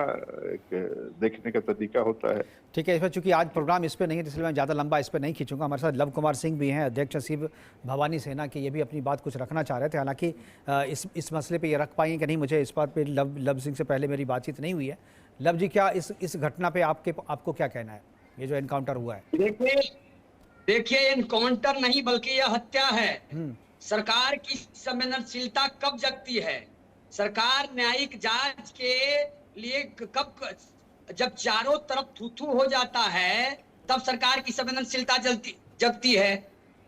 S6: एक देखने का तरीका होता है।
S1: ठीक है, इसमें चूंकि आज प्रोग्राम इस पे नहीं है इसलिए मैं ज़्यादा लंबा इस पे नहीं खींचूंगा। हमारे साथ लव कुमार सिंह भी हैं, अध्यक्ष सचिव भवानी सेना के, ये भी अपनी बात कुछ रखना चाह रहे थे। हालांकि इस मसले पे ये रख पाएंगे कि नहीं, मुझे इस बात पे लव सिंह से पहले मेरी बातचीत नहीं हुई है। लव जी, क्या इस घटना पे आपको क्या कहना है, ये जो एनकाउंटर हुआ है?
S21: देखिए एनकाउंटर नहीं बल्कि यह हत्या है। सरकार की संवेदनशीलता कब जगती है? सरकार न्यायिक जांच के लिए कब, जब चारों तरफ थू-थू हो जाता है तब सरकार की संवेदनशीलता जगती है।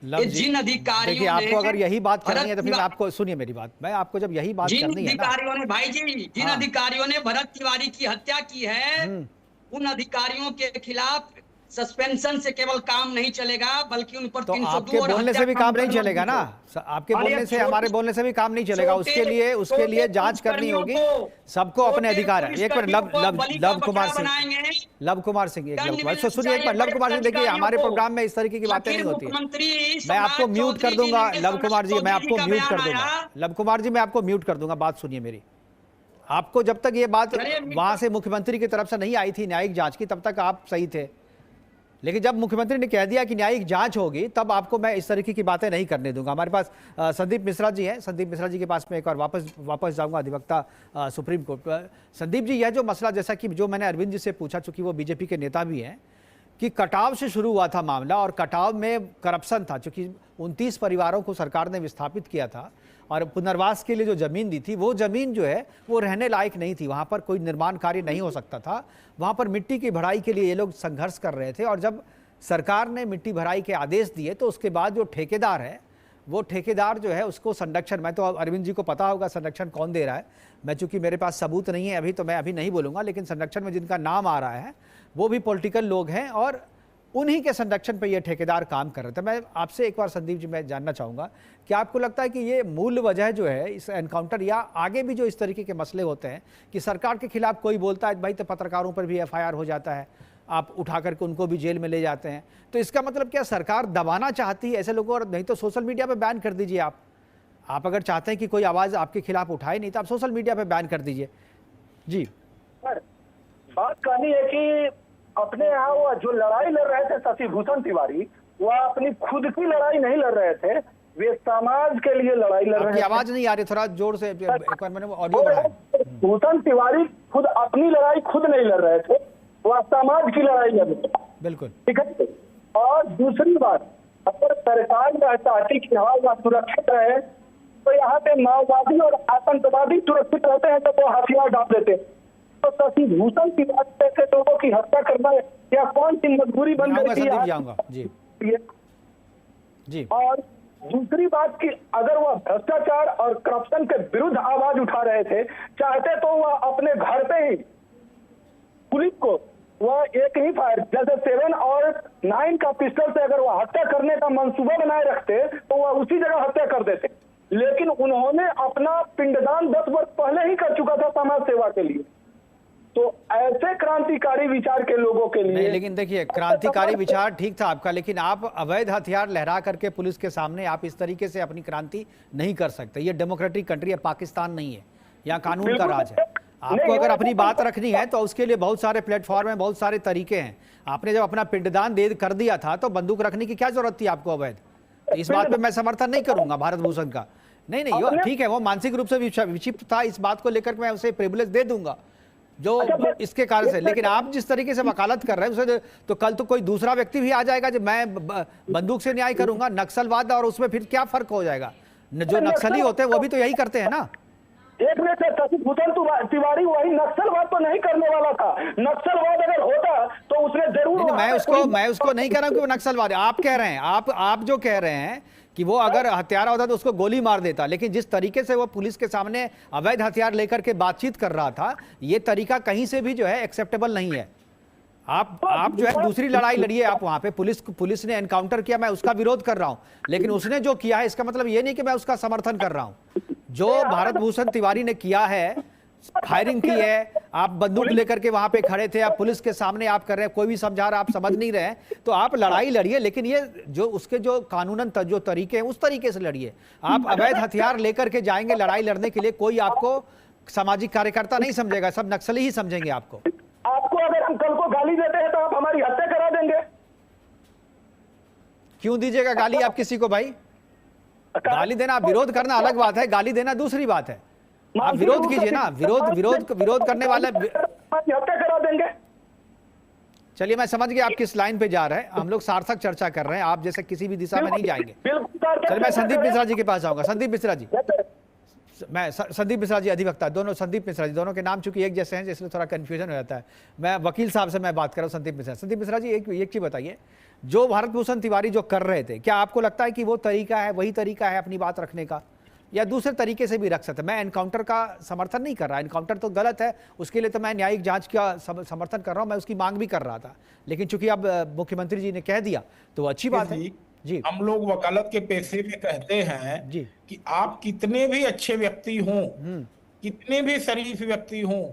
S21: जिन अधिकारियों
S1: देखिए, आपको अगर यही बात करनी है तो फिर आपको सुनिए मेरी बात, मैं आपको जब यही बात करनी है
S21: ना, भाई जी, जिन अधिकारियों ने भरत तिवारी की हत्या की है उन अधिकारियों के खिलाफ सस्पेंशन से केवल काम नहीं चलेगा बल्कि उन पर 302
S1: आपके बोलने से भी काम नहीं चलेगा ना, आपके बोलने से, हमारे बोलने से भी काम नहीं चलेगा। उसके लिए जांच करनी होगी, सबको अपने अधिकार है। एक बार लव कुमार सिंह सुनिए, एक बार लव कुमार सिंह, देखिए हमारे प्रोग्राम में इस तरीके की बातें नहीं होती है। मैं आपको म्यूट कर दूंगा लव कुमार जी, मैं आपको म्यूट कर दूंगा। लव कुमार जी, मैं आपको म्यूट कर दूंगा, बात सुनिए मेरी। आपको जब तक ये बात वहां से मुख्यमंत्री की तरफ से नहीं आई थी न्यायिक जांच की, तब तक आप सही थे। लेकिन जब मुख्यमंत्री ने कह दिया कि न्यायिक जांच होगी, तब आपको मैं इस तरीके की बातें नहीं करने दूंगा। हमारे पास संदीप मिश्रा जी हैं, संदीप मिश्रा जी के पास मैं एक बार वापस जाऊंगा, अधिवक्ता सुप्रीम कोर्ट। संदीप जी, यह जो मसला, जैसा कि जो मैंने अरविंद जी से पूछा, चूंकि वो बीजेपी के नेता भी हैं, कि कटाव से शुरू हुआ था मामला और कटाव में करप्शन था, चूंकि 29 परिवारों को सरकार ने विस्थापित किया था और पुनर्वास के लिए जो ज़मीन दी थी, वो ज़मीन जो है वो रहने लायक नहीं थी, वहाँ पर कोई निर्माण कार्य नहीं हो सकता था, वहाँ पर मिट्टी की भराई के लिए ये लोग संघर्ष कर रहे थे। और जब सरकार ने मिट्टी भराई के आदेश दिए तो उसके बाद जो ठेकेदार है, वो ठेकेदार जो है उसको संरक्षण, मैं तो अरविंद जी को पता होगा संरक्षण कौन दे रहा है, मैं चूंकि मेरे पास सबूत नहीं है अभी, तो मैं अभी नहीं बोलूँगा, लेकिन संरक्षण में जिनका नाम आ रहा है वो भी पॉलिटिकल लोग हैं और उन्हीं के संरक्षण पर ये ठेकेदार काम कर रहे थे। मैं आपसे एक बार संदीप जी मैं जानना चाहूँगा कि आपको लगता है कि ये मूल वजह जो है इस एनकाउंटर या आगे भी जो इस तरीके के मसले होते हैं कि सरकार के खिलाफ कोई बोलता है भाई तो पत्रकारों पर भी FIR हो जाता है, आप उठा करके उनको भी जेल में ले जाते हैं। तो इसका मतलब क्या सरकार दबाना चाहती है ऐसे लोगों, और नहीं तो सोशल मीडिया पे बैन कर दीजिए आप अगर चाहते हैं कि कोई आवाज़ आपके खिलाफ उठाए, नहीं तो आप सोशल मीडिया पे बैन कर दीजिए। जी
S7: बात कहनी है कि अपने यहाँ वो जो लड़ाई लड़ रहे थे शशि भूषण तिवारी, वह अपनी खुद की लड़ाई नहीं लड़ रहे थे, वे समाज के लिए लड़ाई लड़ रहे थे।
S1: आवाज नहीं आ रही, थोड़ा जोर से एक बार मैंने ऑडियो बढ़ाया।
S7: भूषण तिवारी खुद अपनी लड़ाई खुद नहीं लड़ रहे थे, वह समाज की लड़ाई लड़ रहे थे।
S1: बिल्कुल
S7: ठीक है। और दूसरी बात, अगर सरकार यह चाहती कि हाँ वह सुरक्षित रहे, तो यहाँ पे माओवादी और आतंकवादी सुरक्षित रहते हैं तो वो हथियार डाल देते। तो शशि भूषण तिवारी जैसे लोगों की हत्या करना या कौन सी मजबूरी बन गई थी?
S1: जी।
S7: और दूसरी बात कि अगर वह भ्रष्टाचार और करप्शन के विरुद्ध आवाज उठा रहे थे, चाहते तो वह अपने घर पे ही पुलिस को वह एक ही फायर जैसे 7 और 9 का पिस्टल से अगर वह हत्या करने का मंसूबा बनाए रखते तो वह उसी जगह हत्या कर देते। लेकिन उन्होंने अपना पिंडदान 10 वर्ष पहले ही कर चुका था समाज सेवा के लिए। तो ऐसे क्रांतिकारी विचार के लोगों के लिए
S1: नहीं, लेकिन देखिए क्रांतिकारी विचार ठीक था आपका, लेकिन आप अवैध हथियार लहरा करके पुलिस के सामने आप इस तरीके से अपनी क्रांति नहीं कर सकते। ये डेमोक्रेटिक कंट्री है, पाकिस्तान नहीं है, यहाँ कानून का राज है। आपको अगर अपनी बात रखनी है तो उसके लिए बहुत सारे प्लेटफॉर्म हैं, बहुत सारे तरीके हैं। आपने जब अपना पिंडदान दे कर दिया था तो बंदूक रखने की क्या जरूरत थी आपको अवैध? तो इस बात पे मैं समर्थन नहीं करूंगा भारत भूषण का। नहीं, ठीक है, वो मानसिक रूप से विक्षिप्त था, इस बात को लेकर मैं उसे प्रिविलेज दे दूंगा जो इसके कारण से। लेकिन आप जिस तरीके से वकालत कर रहे हैं उसे तो कल तो कोई दूसरा व्यक्ति भी आ जाएगा जो मैं बंदूक से न्याय करूंगा, नक्सलवाद, और उसमें फिर क्या फर्क हो जाएगा? जो नक्सली होते हैं वो भी तो यही करते हैं ना।
S7: एक में से शशि भूषण तिवारी वही नक्सलवाद तो नहीं करने वाला था। नक्सलवाद अगर होता तो उसने जरूर
S1: मैं उसको नहीं कह रहा हूं कि वो नक्सलवाद। आप कह रहे हैं, आप जो कह रहे हैं कि वो अगर हत्यारा होता तो उसको गोली मार देता, लेकिन जिस तरीके से वो पुलिस के सामने अवैध हथियार लेकर के बातचीत कर रहा था, ये तरीका कहीं से भी जो है एक्सेप्टेबल नहीं है। आप जो है दूसरी लड़ाई लड़िए, आप वहां पे पुलिस ने एनकाउंटर किया, मैं उसका विरोध कर रहा हूं, लेकिन उसने जो किया है इसका मतलब ये नहीं कि मैं उसका समर्थन कर रहा हूं। जो भारत भूषण तिवारी ने किया है, फायरिंग की है, आप बंदूक लेकर के वहां पे खड़े थे, आप पुलिस के सामने आप कर रहे हैं, कोई भी समझा रहा, आप समझ नहीं रहे, तो आप लड़ाई लड़िए, लेकिन ये जो उसके जो कानूनन जो तरीके हैं उस तरीके से लड़िए। आप अवैध हथियार लेकर के जाएंगे लड़ाई लड़ने के लिए, कोई आपको सामाजिक कार्यकर्ता नहीं समझेगा, सब नक्सली ही समझेंगे आपको।
S7: अगर हम कल को गाली देते हैं तो आप हमारी हत्या करा देंगे।
S1: क्यों दीजिएगा गाली आप किसी को भाई? गाली देना, विरोध करना अलग बात है, गाली देना दूसरी बात है। आप विरोध कीजिए ना, विरोध करने वाले
S7: हत्या करा देंगे।
S1: चलिए मैं समझ गया आप किस लाइन पे जा रहे हैं, हम लोग सार्थक चर्चा कर रहे हैं, आप जैसे किसी भी दिशा में नहीं जाएंगे। चलिए मैं संदीप मिश्रा जी के पास जाऊंगा। संदीप मिश्रा जी, संदीप मिश्रा जी अधिवक्ता, दोनों संदीप मिश्रा जी, दोनों के नाम चूंकि एक जैसे हैं इसलिए थोड़ा कंफ्यूजन हो जाता है। मैं वकील साहब से मैं बात कर रहा हूँ, संदीप मिश्रा जी, एक चीज बताइए, जो भारत भूषण तिवारी जो कर रहे थे, क्या आपको लगता है कि वो तरीका है, वही तरीका है अपनी बात रखने का, या दूसरे तरीके से भी रख सकते? मैं एनकाउंटर का समर्थन नहीं कर रहा, एनकाउंटर तो गलत है, उसके लिए तो मैं न्यायिक जांच का समर्थन कर रहा हूं, मैं उसकी मांग भी कर रहा था, लेकिन चूंकि अब मुख्यमंत्री जी ने कह दिया तो अच्छी बात है। जी,
S8: हम लोग वकालत के पेशे में कहते हैं
S1: जी
S8: कि आप कितने भी अच्छे व्यक्ति हों, कितने भी शरीफ व्यक्ति हों,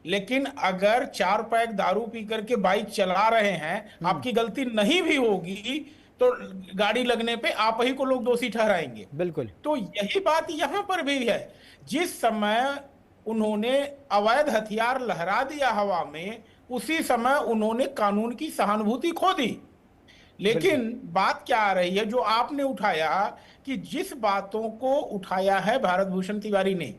S8: लेकिन अगर 4 पैक दारू पी करके बाइक चला रहे हैं, आपकी गलती नहीं भी होगी तो गाड़ी लगने पे आप ही को लोग दोषी ठहराएंगे।
S1: बिल्कुल।
S8: तो यही बात यहाँ पर भी है। जिस समय उन्होंने अवैध हथियार लहरा दिया हवा में, उसी समय उन्होंने कानून की सहानुभूति खो दी। लेकिन बात क्या आ रही है, जो आपने उठाया कि जिस बातों को उठाया है भारत भूषण तिवारी ने,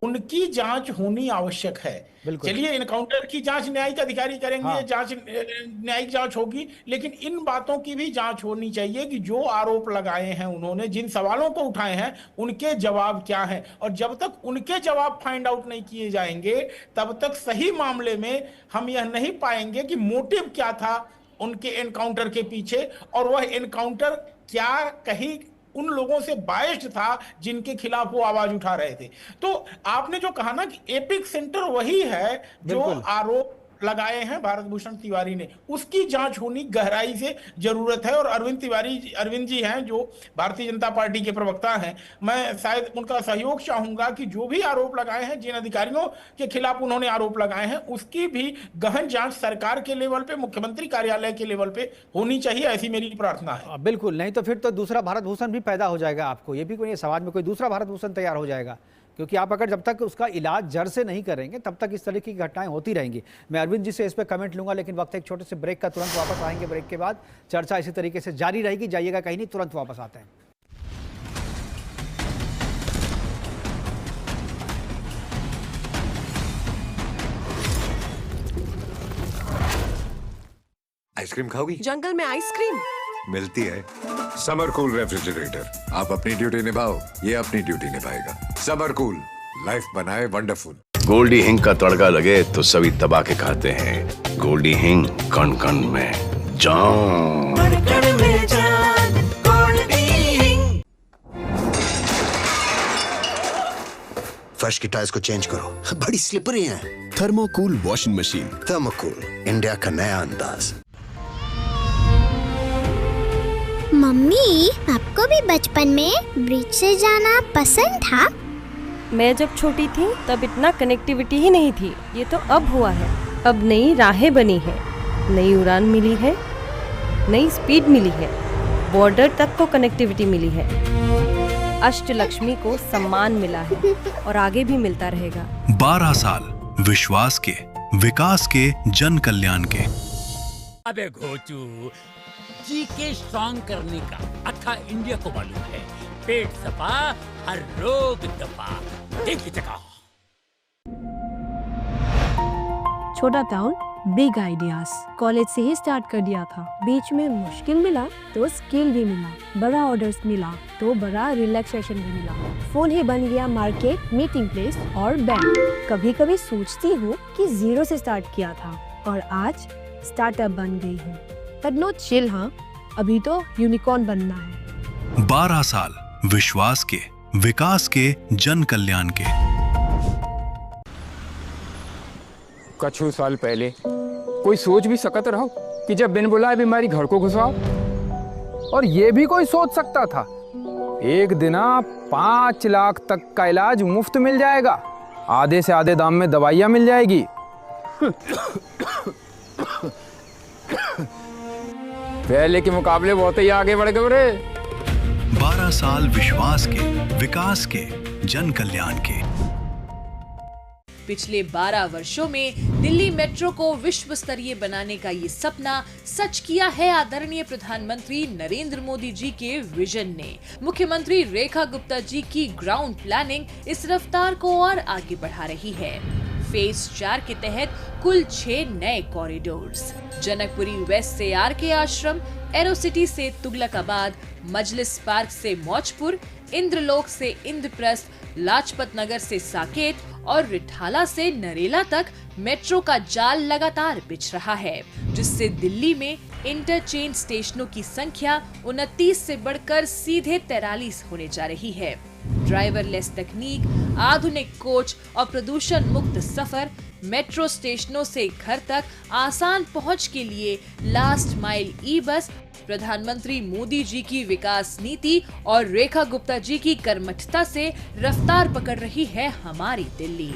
S8: उनकी जांच होनी आवश्यक है। चलिए एनकाउंटर की जांच न्यायिक अधिकारी करेंगे, जांच न्यायिक जांच होगी, लेकिन इन बातों की भी जांच होनी चाहिए कि जो आरोप लगाए हैं उन्होंने, जिन सवालों को उठाए हैं, उनके जवाब क्या हैं। और जब तक उनके जवाब फाइंड आउट नहीं किए जाएंगे, तब तक सही मामले में हम यह नहीं पाएंगे कि मोटिव क्या था उनके एनकाउंटर के पीछे, और वह एनकाउंटर क्या कहीं उन लोगों से बायस्ड था जिनके खिलाफ वो आवाज उठा रहे थे। तो आपने जो कहा ना कि एपिक सेंटर वही है जो आरोप लगाए हैं भारत भूषण तिवारी ने, उसकी जांच होनी गहराई से जरूरत है। और अरविंद जी हैं जो भारतीय जनता पार्टी के प्रवक्ता हैं, मैं शायद उनका सहयोग चाहूंगा कि जो भी आरोप लगाए हैं, जिन अधिकारियों के खिलाफ उन्होंने आरोप लगाए हैं, उसकी भी गहन जांच सरकार के लेवल पे, मुख्यमंत्री कार्यालय के लेवल पे होनी चाहिए, ऐसी मेरी प्रार्थना है।
S1: बिल्कुल, नहीं तो फिर तो दूसरा भारत भूषण भी पैदा हो जाएगा। आपको ये भी कोई समाज में कोई दूसरा भारत भूषण तैयार हो जाएगा, क्योंकि आप अगर जब तक उसका इलाज जड़ से नहीं करेंगे तब तक इस तरह की घटनाएं होती रहेंगी। मैं अरविंद जी से इस पर कमेंट लूंगा, लेकिन वक्त एक छोटे से ब्रेक का, तुरंत वापस आएंगे। ब्रेक के बाद चर्चा इसी तरीके से जारी रहेगी, जाइएगा कहीं नहीं, तुरंत वापस आते हैं।
S9: आइसक्रीम खाओगी?
S2: जंगल में आइसक्रीम
S9: मिलती है। समर कूल रेफ्रिजरेटर, आप अपनी ड्यूटी निभाओ, ये अपनी ड्यूटी निभाएगा। समर कूल, लाइफ बनाए वंडरफुल।
S11: गोल्डी हिंग का तड़का लगे तो सभी दबा के खाते हैं। गोल्डी हिंग, कण कण में जान।
S12: फर्श की टाइल्स को चेंज करो, बड़ी स्लिपरी हैं।
S15: थर्मोकूल वॉशिंग मशीन।
S12: थर्मोकूल, इंडिया का नया अंदाज।
S14: मम्मी, आपको भी बचपन में ब्रिज से जाना पसंद था?
S10: मैं जब छोटी थी तब इतना कनेक्टिविटी ही नहीं थी, ये तो अब हुआ है। अब नई राहें बनी हैं, नई उड़ान मिली है, नई स्पीड मिली है, बॉर्डर तक को कनेक्टिविटी मिली है। अष्टलक्ष्मी को सम्मान मिला है और आगे भी मिलता रहेगा।
S15: 12 साल विश्वास के, विकास के, जन कल्याण के।
S17: अबे घोचू, जी के स्ट्रॉन्ग करने का अक्खा इंडिया को मालूम है। पेट सफा, हर रोग दफा। देख चका।
S18: छोटा टाउन बिग आइडियाज, कॉलेज से ही स्टार्ट कर दिया था। बीच में मुश्किल मिला तो स्किल भी मिला, बड़ा ऑर्डर्स मिला तो बड़ा रिलैक्सेशन भी मिला। फोन ही बन गया मार्केट, मीटिंग प्लेस और बैंक। कभी कभी सोचती हूँ कि 0 से स्टार्ट किया था और आज स्टार्टअप बन गई हूँ। बट नो चिल, हाँ, अभी तो यूनिकॉर्न बनना है।
S15: 12 साल विश्वास के, विकास के, जन कल्याण के।
S19: कुछ साल पहले कोई सोच भी सकत रहो कि जब बिन बुलाए बीमारी घर को घुसाओ।
S20: और ये भी कोई सोच सकता था, एक दिन 5 लाख तक का इलाज मुफ्त मिल जाएगा, आधे से आधे दाम में दवाइयाँ मिल जाएगी।
S19: पहले के मुकाबले बहुत ही आगे बढ़ गए रे।
S15: 12 साल विश्वास के, विकास के, जन कल्याण के।
S22: पिछले 12 वर्षों में दिल्ली मेट्रो को विश्व स्तरीय बनाने का ये सपना सच किया है आदरणीय प्रधानमंत्री नरेंद्र मोदी जी के विजन ने। मुख्यमंत्री रेखा गुप्ता जी की ग्राउंड प्लानिंग इस रफ्तार को और आगे बढ़ा रही है। फेज 4 के तहत कुल 6 नए कॉरिडोर्स, जनकपुरी वेस्ट से आरके आश्रम, एरोसिटी से तुगलकाबाद, मजलिस पार्क से मौजपुर, इंद्रलोक से इंद्रप्रस्थ, लाजपत नगर से साकेत और रिठाला से नरेला तक मेट्रो का जाल लगातार बिछ रहा है, जिससे दिल्ली में इंटरचेंज स्टेशनों की संख्या 29 से बढ़कर सीधे 43 होने जा रही है। ड्राइवरलेस तकनीक, आधुनिक कोच और प्रदूषण मुक्त सफर, मेट्रो स्टेशनों से घर तक आसान पहुंच के लिए लास्ट माइल ई बस, प्रधानमंत्री मोदी जी की विकास नीति और रेखा गुप्ता जी की कर्मठता से रफ्तार पकड़ रही है हमारी दिल्ली।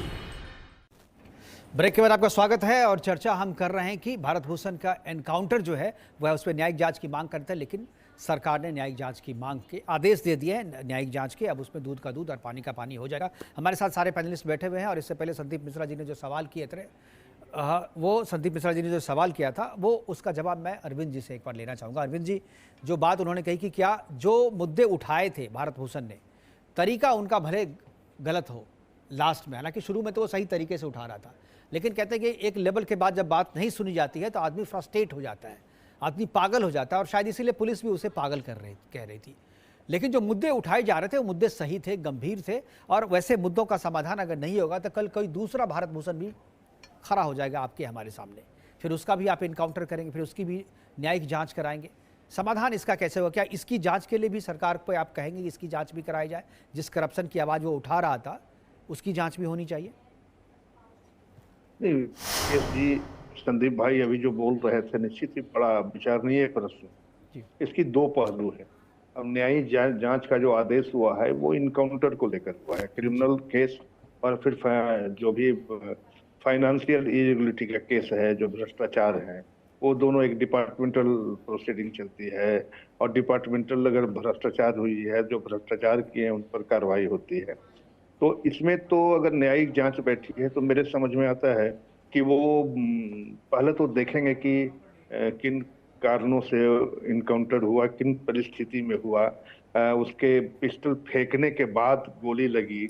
S1: ब्रेक के बाद आपका स्वागत है और चर्चा हम कर रहे हैं कि भारत भूषण का एनकाउंटर जो है वह उस पर न्यायिक जांच की मांग करते हैं, लेकिन सरकार ने न्यायिक जांच की मांग के आदेश दे दिए हैं न्यायिक जांच के। अब उसमें दूध का दूध और पानी का पानी हो जाएगा। हमारे साथ सारे पैनलिस्ट बैठे हुए हैं और इससे पहले संदीप मिश्रा जी ने जो सवाल किए थे वो उसका जवाब मैं अरविंद जी से एक बार लेना चाहूँगा। अरविंद जी, जो बात उन्होंने कही कि क्या जो मुद्दे उठाए थे भारत भूषण ने, तरीका उनका भले गलत हो लास्ट में, हालांकि शुरू में तो वो सही तरीके से उठा रहा था, लेकिन कहते हैं कि एक लेवल के बाद जब बात नहीं सुनी जाती है तो आदमी फ्रस्ट्रेट हो जाता है, आदमी पागल हो जाता है, और शायद इसीलिए पुलिस भी उसे पागल कह रही थी। लेकिन जो मुद्दे उठाए जा रहे थे वो मुद्दे सही थे, गंभीर थे, और वैसे मुद्दों का समाधान अगर नहीं होगा तो कल कोई दूसरा भारत भूषण भी खड़ा हो जाएगा आपके हमारे सामने, फिर उसका भी आप इनकाउंटर करेंगे, फिर उसकी भी न्यायिक जांच कराएंगे। समाधान इसका कैसे होगा? क्या इसकी जांच के लिए भी सरकार पे आप कहेंगे कि इसकी जांच भी कराई जाए? जिस करप्शन की आवाज़ वो उठा रहा था उसकी जांच भी होनी चाहिए।
S6: नहीं, मुकेश जी, संदीप भाई अभी जो बोल रहे थे निश्चित ही बड़ा विचारणीय प्रश्न। इसकी दो पहलू है। अब न्यायिक जांच का जो आदेश हुआ है वो इनकाउंटर को लेकर हुआ है, क्रिमिनल केस और फिर जो भी फाइनेंशियल इरेगुलरिटी का केस है, जो भ्रष्टाचार है, वो दोनों एक डिपार्टमेंटल प्रोसीडिंग चलती है और डिपार्टमेंटल अगर भ्रष्टाचार हुई है, जो भ्रष्टाचार किए हैं उन पर कार्रवाई होती है। तो इसमें तो अगर न्यायिक जांच बैठी है तो मेरे समझ में आता है कि वो पहले तो देखेंगे कि किन कारणों से इनकाउंटर हुआ, किन परिस्थिति में हुआ, उसके पिस्टल फेंकने के बाद गोली लगी,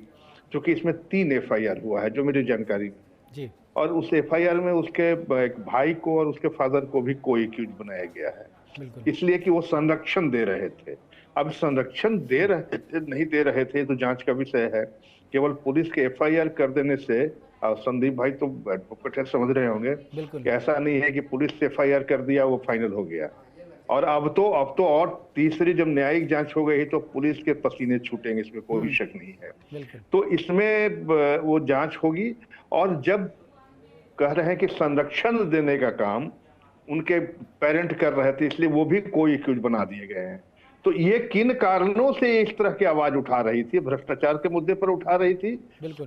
S6: क्योंकि इसमें 3 FIR हुआ है जो मेरी जानकारी में
S1: जी।
S6: और उस FIR में उसके एक भाई को और उसके फादर को भी को एक्यूज बनाया गया है, इसलिए कि वो संरक्षण दे रहे थे। अब संरक्षण दे रहे थे नहीं दे रहे थे तो जांच का विषय है। केवल पुलिस के FIR कर देने से, और संदीप भाई तो एडवोकेट है, समझ रहे होंगे कि ऐसा नहीं है कि पुलिस से FIR कर दिया वो फाइनल हो गया। और अब तो और तीसरी जब न्यायिक जांच हो गई तो पुलिस के पसीने छूटेंगे, इसमें कोई शक नहीं है। तो इसमें वो जांच होगी और जब कह रहे हैं कि संरक्षण देने का काम उनके पेरेंट कर रहे थे इसलिए वो भी कोई एक्यूज बना दिए गए हैं। तो ये किन कारणों से इस तरह की आवाज उठा रही थी? भ्रष्टाचार के मुद्दे पर उठा रही थी।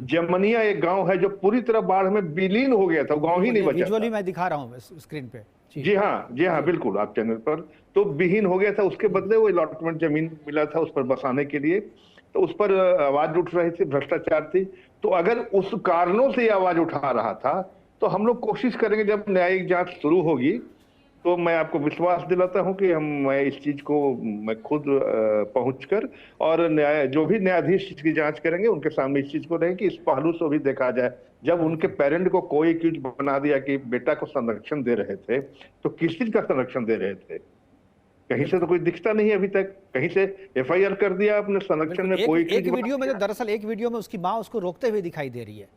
S6: जमनिया एक गांव है जो पूरी तरह बाढ़ में विलीन हो गया था, गांव ही नहीं बचा।
S1: विजुअली मैं दिखा रहा हूँ स्क्रीन पे।
S6: जी हाँ बिल्कुल, आप चैनल पर। तो विहीन हो गया था, उसके बदले वो अलॉटमेंट जमीन मिला था उस पर बसाने के लिए, तो उस पर आवाज उठ रही थी, भ्रष्टाचार थी। तो अगर उस कारणों से आवाज उठा रहा था तो हम लोग कोशिश करेंगे जब न्यायिक जांच शुरू होगी तो मैं आपको विश्वास दिलाता हूं कि मैं इस चीज को मैं खुद पहुंचकर और जो भी न्यायाधीश इसकी जांच करेंगे उनके सामने इस चीज को रहेंगे कि इस पहलू से भी देखा जाए। जब उनके पेरेंट को कोई एक्यूज बना दिया कि बेटा को संरक्षण दे रहे थे तो किस चीज का संरक्षण दे रहे थे? कहीं से तो कोई दिखता नहीं अभी तक, कहीं से FIR कर दिया अपने संरक्षण में कोई
S1: एक वीडियो में, दरअसल एक वीडियो में उसकी माँ उसको रोकते हुए दिखाई दे रही है।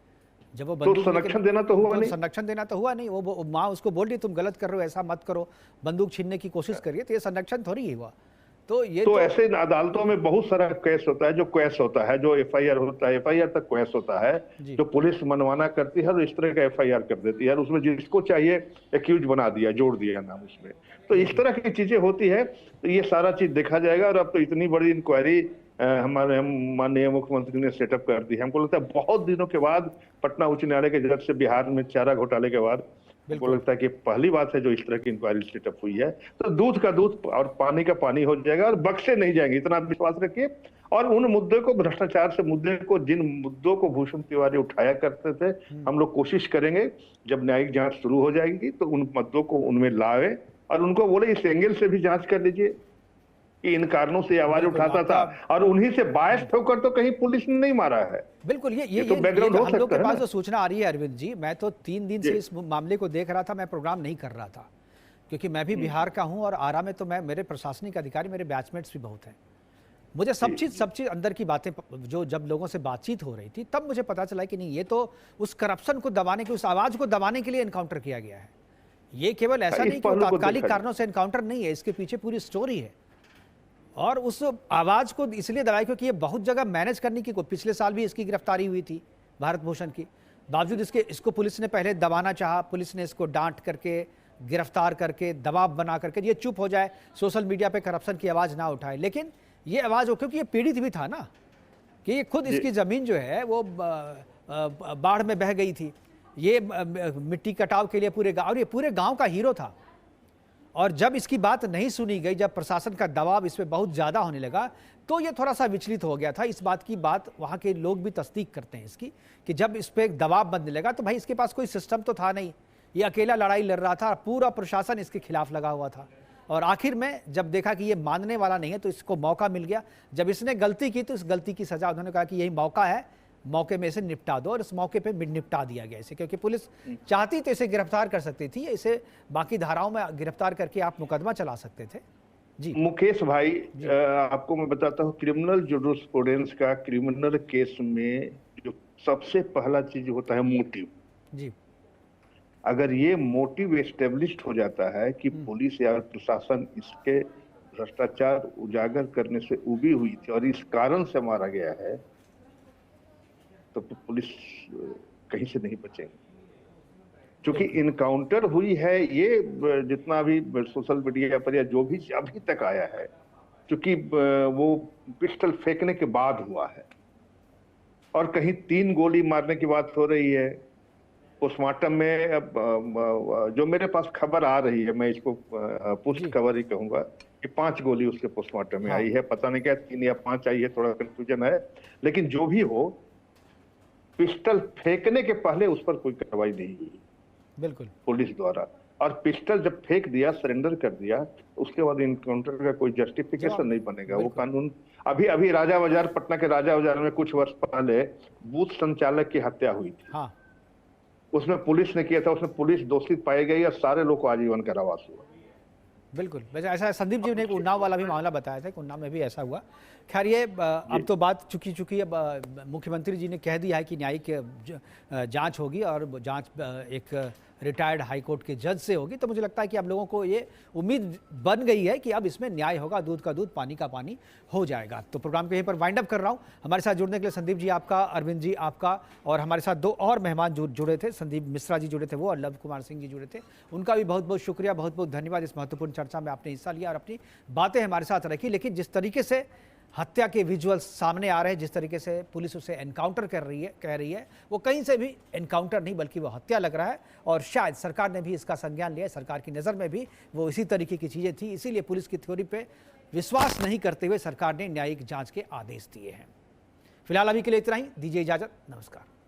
S1: जब वो
S6: तो संरक्षण देना तो हुआ नहीं,
S1: संरक्षण देना तो हुआ नहीं। वो माँ उसको बोल रही तुम गलत कर रहे हो, ऐसा मत करो, बंदूक छीनने की कोशिश करिए, तो ये संरक्षण थोड़ी ही हुआ। तो ये
S6: तो ऐसे अदालतों में बहुत सारा केस होता है, जो क्वेस होता है, जो FIR होता है, FIR तक क्वेस होता है, जो पुलिस मनमाना करती है और इस तरह का FIR कर देती है, उसमें जिसको चाहिए एक्यूज बना दिया, जोड़ दिया नाम उसमें। तो इस तरह की चीजें होती है, तो ये सारा चीज देखा जाएगा। और अब तो इतनी बड़ी इंक्वायरी हमारे माननीय मुख्यमंत्री ने सेटअप कर दी है। हमको लगता है बहुत दिनों के बाद पटना उच्च न्यायालय के जज से बिहार में चारा घोटाले के बाद हमको लगता है कि पहली बात है जो इस तरह की इंक्वायरी सेटअप हुई है। तो दूध का दूध और पानी का पानी हो जाएगा और बख्शे नहीं जाएंगे, इतना विश्वास रखिए। और उन मुद्दे को, भ्रष्टाचार से मुद्दे को, जिन मुद्दों को भूषण तिवारी उठाया करते थे, हम लोग कोशिश करेंगे जब न्यायिक जांच शुरू हो जाएगी तो उन मुद्दों को उनमें लाए और उनको बोले इस एंगल से भी जांच कर लीजिए कि इन कारणों से आवाज उठाता था और उन्हीं से बायस होकर तो कहीं पुलिस ने नहीं मारा है।
S1: बिल्कुल, ये
S6: तो बैकग्राउंड हो
S1: हम लोग
S6: सकता
S1: के
S6: है
S1: पास
S6: ना?
S1: जो सूचना आ रही है अरविंद जी, मैं तो 3 दिन से इस मामले को देख रहा था, मैं प्रोग्राम नहीं कर रहा था क्योंकि मैं भी बिहार का हूं और आरा में तो मेरे प्रशासनिक अधिकारी, मेरे बैचमेट्स भी बहुत हैं। मुझे सब चीज अंदर की बातें जो जब लोगों से बातचीत हो रही थी तब मुझे पता चला कि नहीं, ये तो उस करप्शन को दबाने के, उस आवाज को दबाने के लिए एनकाउंटर किया गया है। ये केवल ऐसा नहीं कि तात्कालिक कारणों से एनकाउंटर नहीं है, इसके पीछे पूरी स्टोरी है। और उस आवाज को इसलिए दबाया क्योंकि ये बहुत जगह मैनेज करने की, पिछले साल भी इसकी गिरफ्तारी हुई थी भारत भूषण की, बावजूद इसको पुलिस ने पहले दबाना चाहा, पुलिस ने इसको डांट करके, गिरफ्तार करके, दबाव बना करके ये चुप हो जाए, सोशल मीडिया पे करप्शन की आवाज ना उठाए। लेकिन ये आवाज हो, क्योंकि ये पीड़ित भी था ना, कि ये खुद इसकी जमीन जो है वो बाढ़ में बह गई थी, ये मिट्टी कटाव के लिए पूरे गांव, और ये पूरे गांव का हीरो था। और जब इसकी बात नहीं सुनी गई, जब प्रशासन का दबाव इस पे बहुत ज़्यादा होने लगा, तो ये थोड़ा सा विचलित हो गया था। इस बात की बात वहाँ के लोग भी तस्दीक करते हैं इसकी, कि जब इस पे दबाव बनने लगा तो भाई इसके पास कोई सिस्टम तो था नहीं, ये अकेला लड़ाई लड़ रहा था, पूरा प्रशासन इसके खिलाफ लगा हुआ था। और आखिर में जब देखा कि ये मानने वाला नहीं है तो इसको मौका मिल गया। जब इसने गलती की तो इस गलती की सज़ा उन्होंने कहा कि यही मौका है, मौके में इसे निपटा दो, और इस मौके पे निपटा दिया गया इसे, क्योंकि पुलिस चाहती तो इसे गिरफ्तार कर सकती थी, इसे बाकी धाराओं में गिरफ्तार करके आप मुकदमा चला सकते थे। जी
S6: मुकेश भाई, आपको मैं बताता हूँ, क्रिमिनल जुरिस्प्रूडेंस का क्रिमिनल केस में जो सबसे पहला चीज होता है मोटिव।
S1: जी,
S6: अगर ये मोटिव एस्टेब्लिश्ड हो जाता है कि पुलिस या प्रशासन इसके भ्रष्टाचार उजागर करने से उबी हुई थी और इस कारण से मारा गया है, तो पुलिस कहीं से नहीं बचेगी। क्योंकि इनकाउंटर हुई है, ये जितना भी सोशल मीडिया पर या जो भी अभी तक आया है, क्योंकि वो पिस्टल फेंकने के बाद हुआ है और कहीं 3 गोली मारने की बात हो रही है। पोस्टमार्टम में जो मेरे पास खबर आ रही है, मैं इसको पुष्ट खबर ही कहूंगा कि 5 गोली उसके पोस्टमार्टम में आई है। पता नहीं क्या 3 या 5 आई है, थोड़ा कंफ्यूजन है। लेकिन जो भी हो, पिस्टल फेंकने के पहले उस पर कोई कार्रवाई नहीं हुई
S1: बिल्कुल
S6: पुलिस द्वारा, और पिस्टल जब फेंक दिया, सरेंडर कर दिया, उसके बाद इनकाउंटर का कोई जस्टिफिकेशन नहीं बनेगा। वो कानून अभी राजा बाजार, पटना के राजा बाजार में कुछ वर्ष पहले बूथ संचालक की हत्या हुई थी।
S1: हाँ।
S6: उसमें पुलिस ने किया था, उसमें पुलिस दोषी पाई गई और सारे लोग को आजीवन कारावास हुआ।
S1: बिल्कुल, वैसे ऐसा संदीप जी ने एक उन्नाव वाला भी मामला बताया था कि उन्नाव में भी ऐसा हुआ। खैर ये अब तो बात चुकी अब मुख्यमंत्री जी ने कह दिया है कि न्यायिक जांच होगी और जांच एक रिटायर्ड हाईकोर्ट के जज से होगी, तो मुझे लगता है कि अब लोगों को ये उम्मीद बन गई है कि अब इसमें न्याय होगा, दूध का दूध पानी का पानी हो जाएगा। तो प्रोग्राम को यहीं पर वाइंड अप कर रहा हूँ। हमारे साथ जुड़ने के लिए संदीप जी आपका, अरविंद जी आपका, और हमारे साथ 2 और मेहमान जुड़े थे, संदीप मिश्रा जी जुड़े थे वो, और लव कुमार सिंह जी जुड़े थे, उनका भी बहुत बहुत शुक्रिया, बहुत बहुत धन्यवाद। इस महत्वपूर्ण चर्चा में आपने हिस्सा लिया और अपनी बातें हमारे साथ रखी। लेकिन जिस तरीके से हत्या के विजुअल्स सामने आ रहे हैं, जिस तरीके से पुलिस उसे एनकाउंटर कह रही है, वो कहीं से भी एनकाउंटर नहीं बल्कि वो हत्या लग रहा है। और शायद सरकार ने भी इसका संज्ञान लिया है, सरकार की नज़र में भी वो इसी तरीके की चीज़ें थी, इसीलिए पुलिस की थ्योरी पे विश्वास नहीं करते हुए सरकार ने न्यायिक जांच के आदेश दिए हैं। फिलहाल अभी के लिए इतना ही, दीजिए इजाज़त, नमस्कार।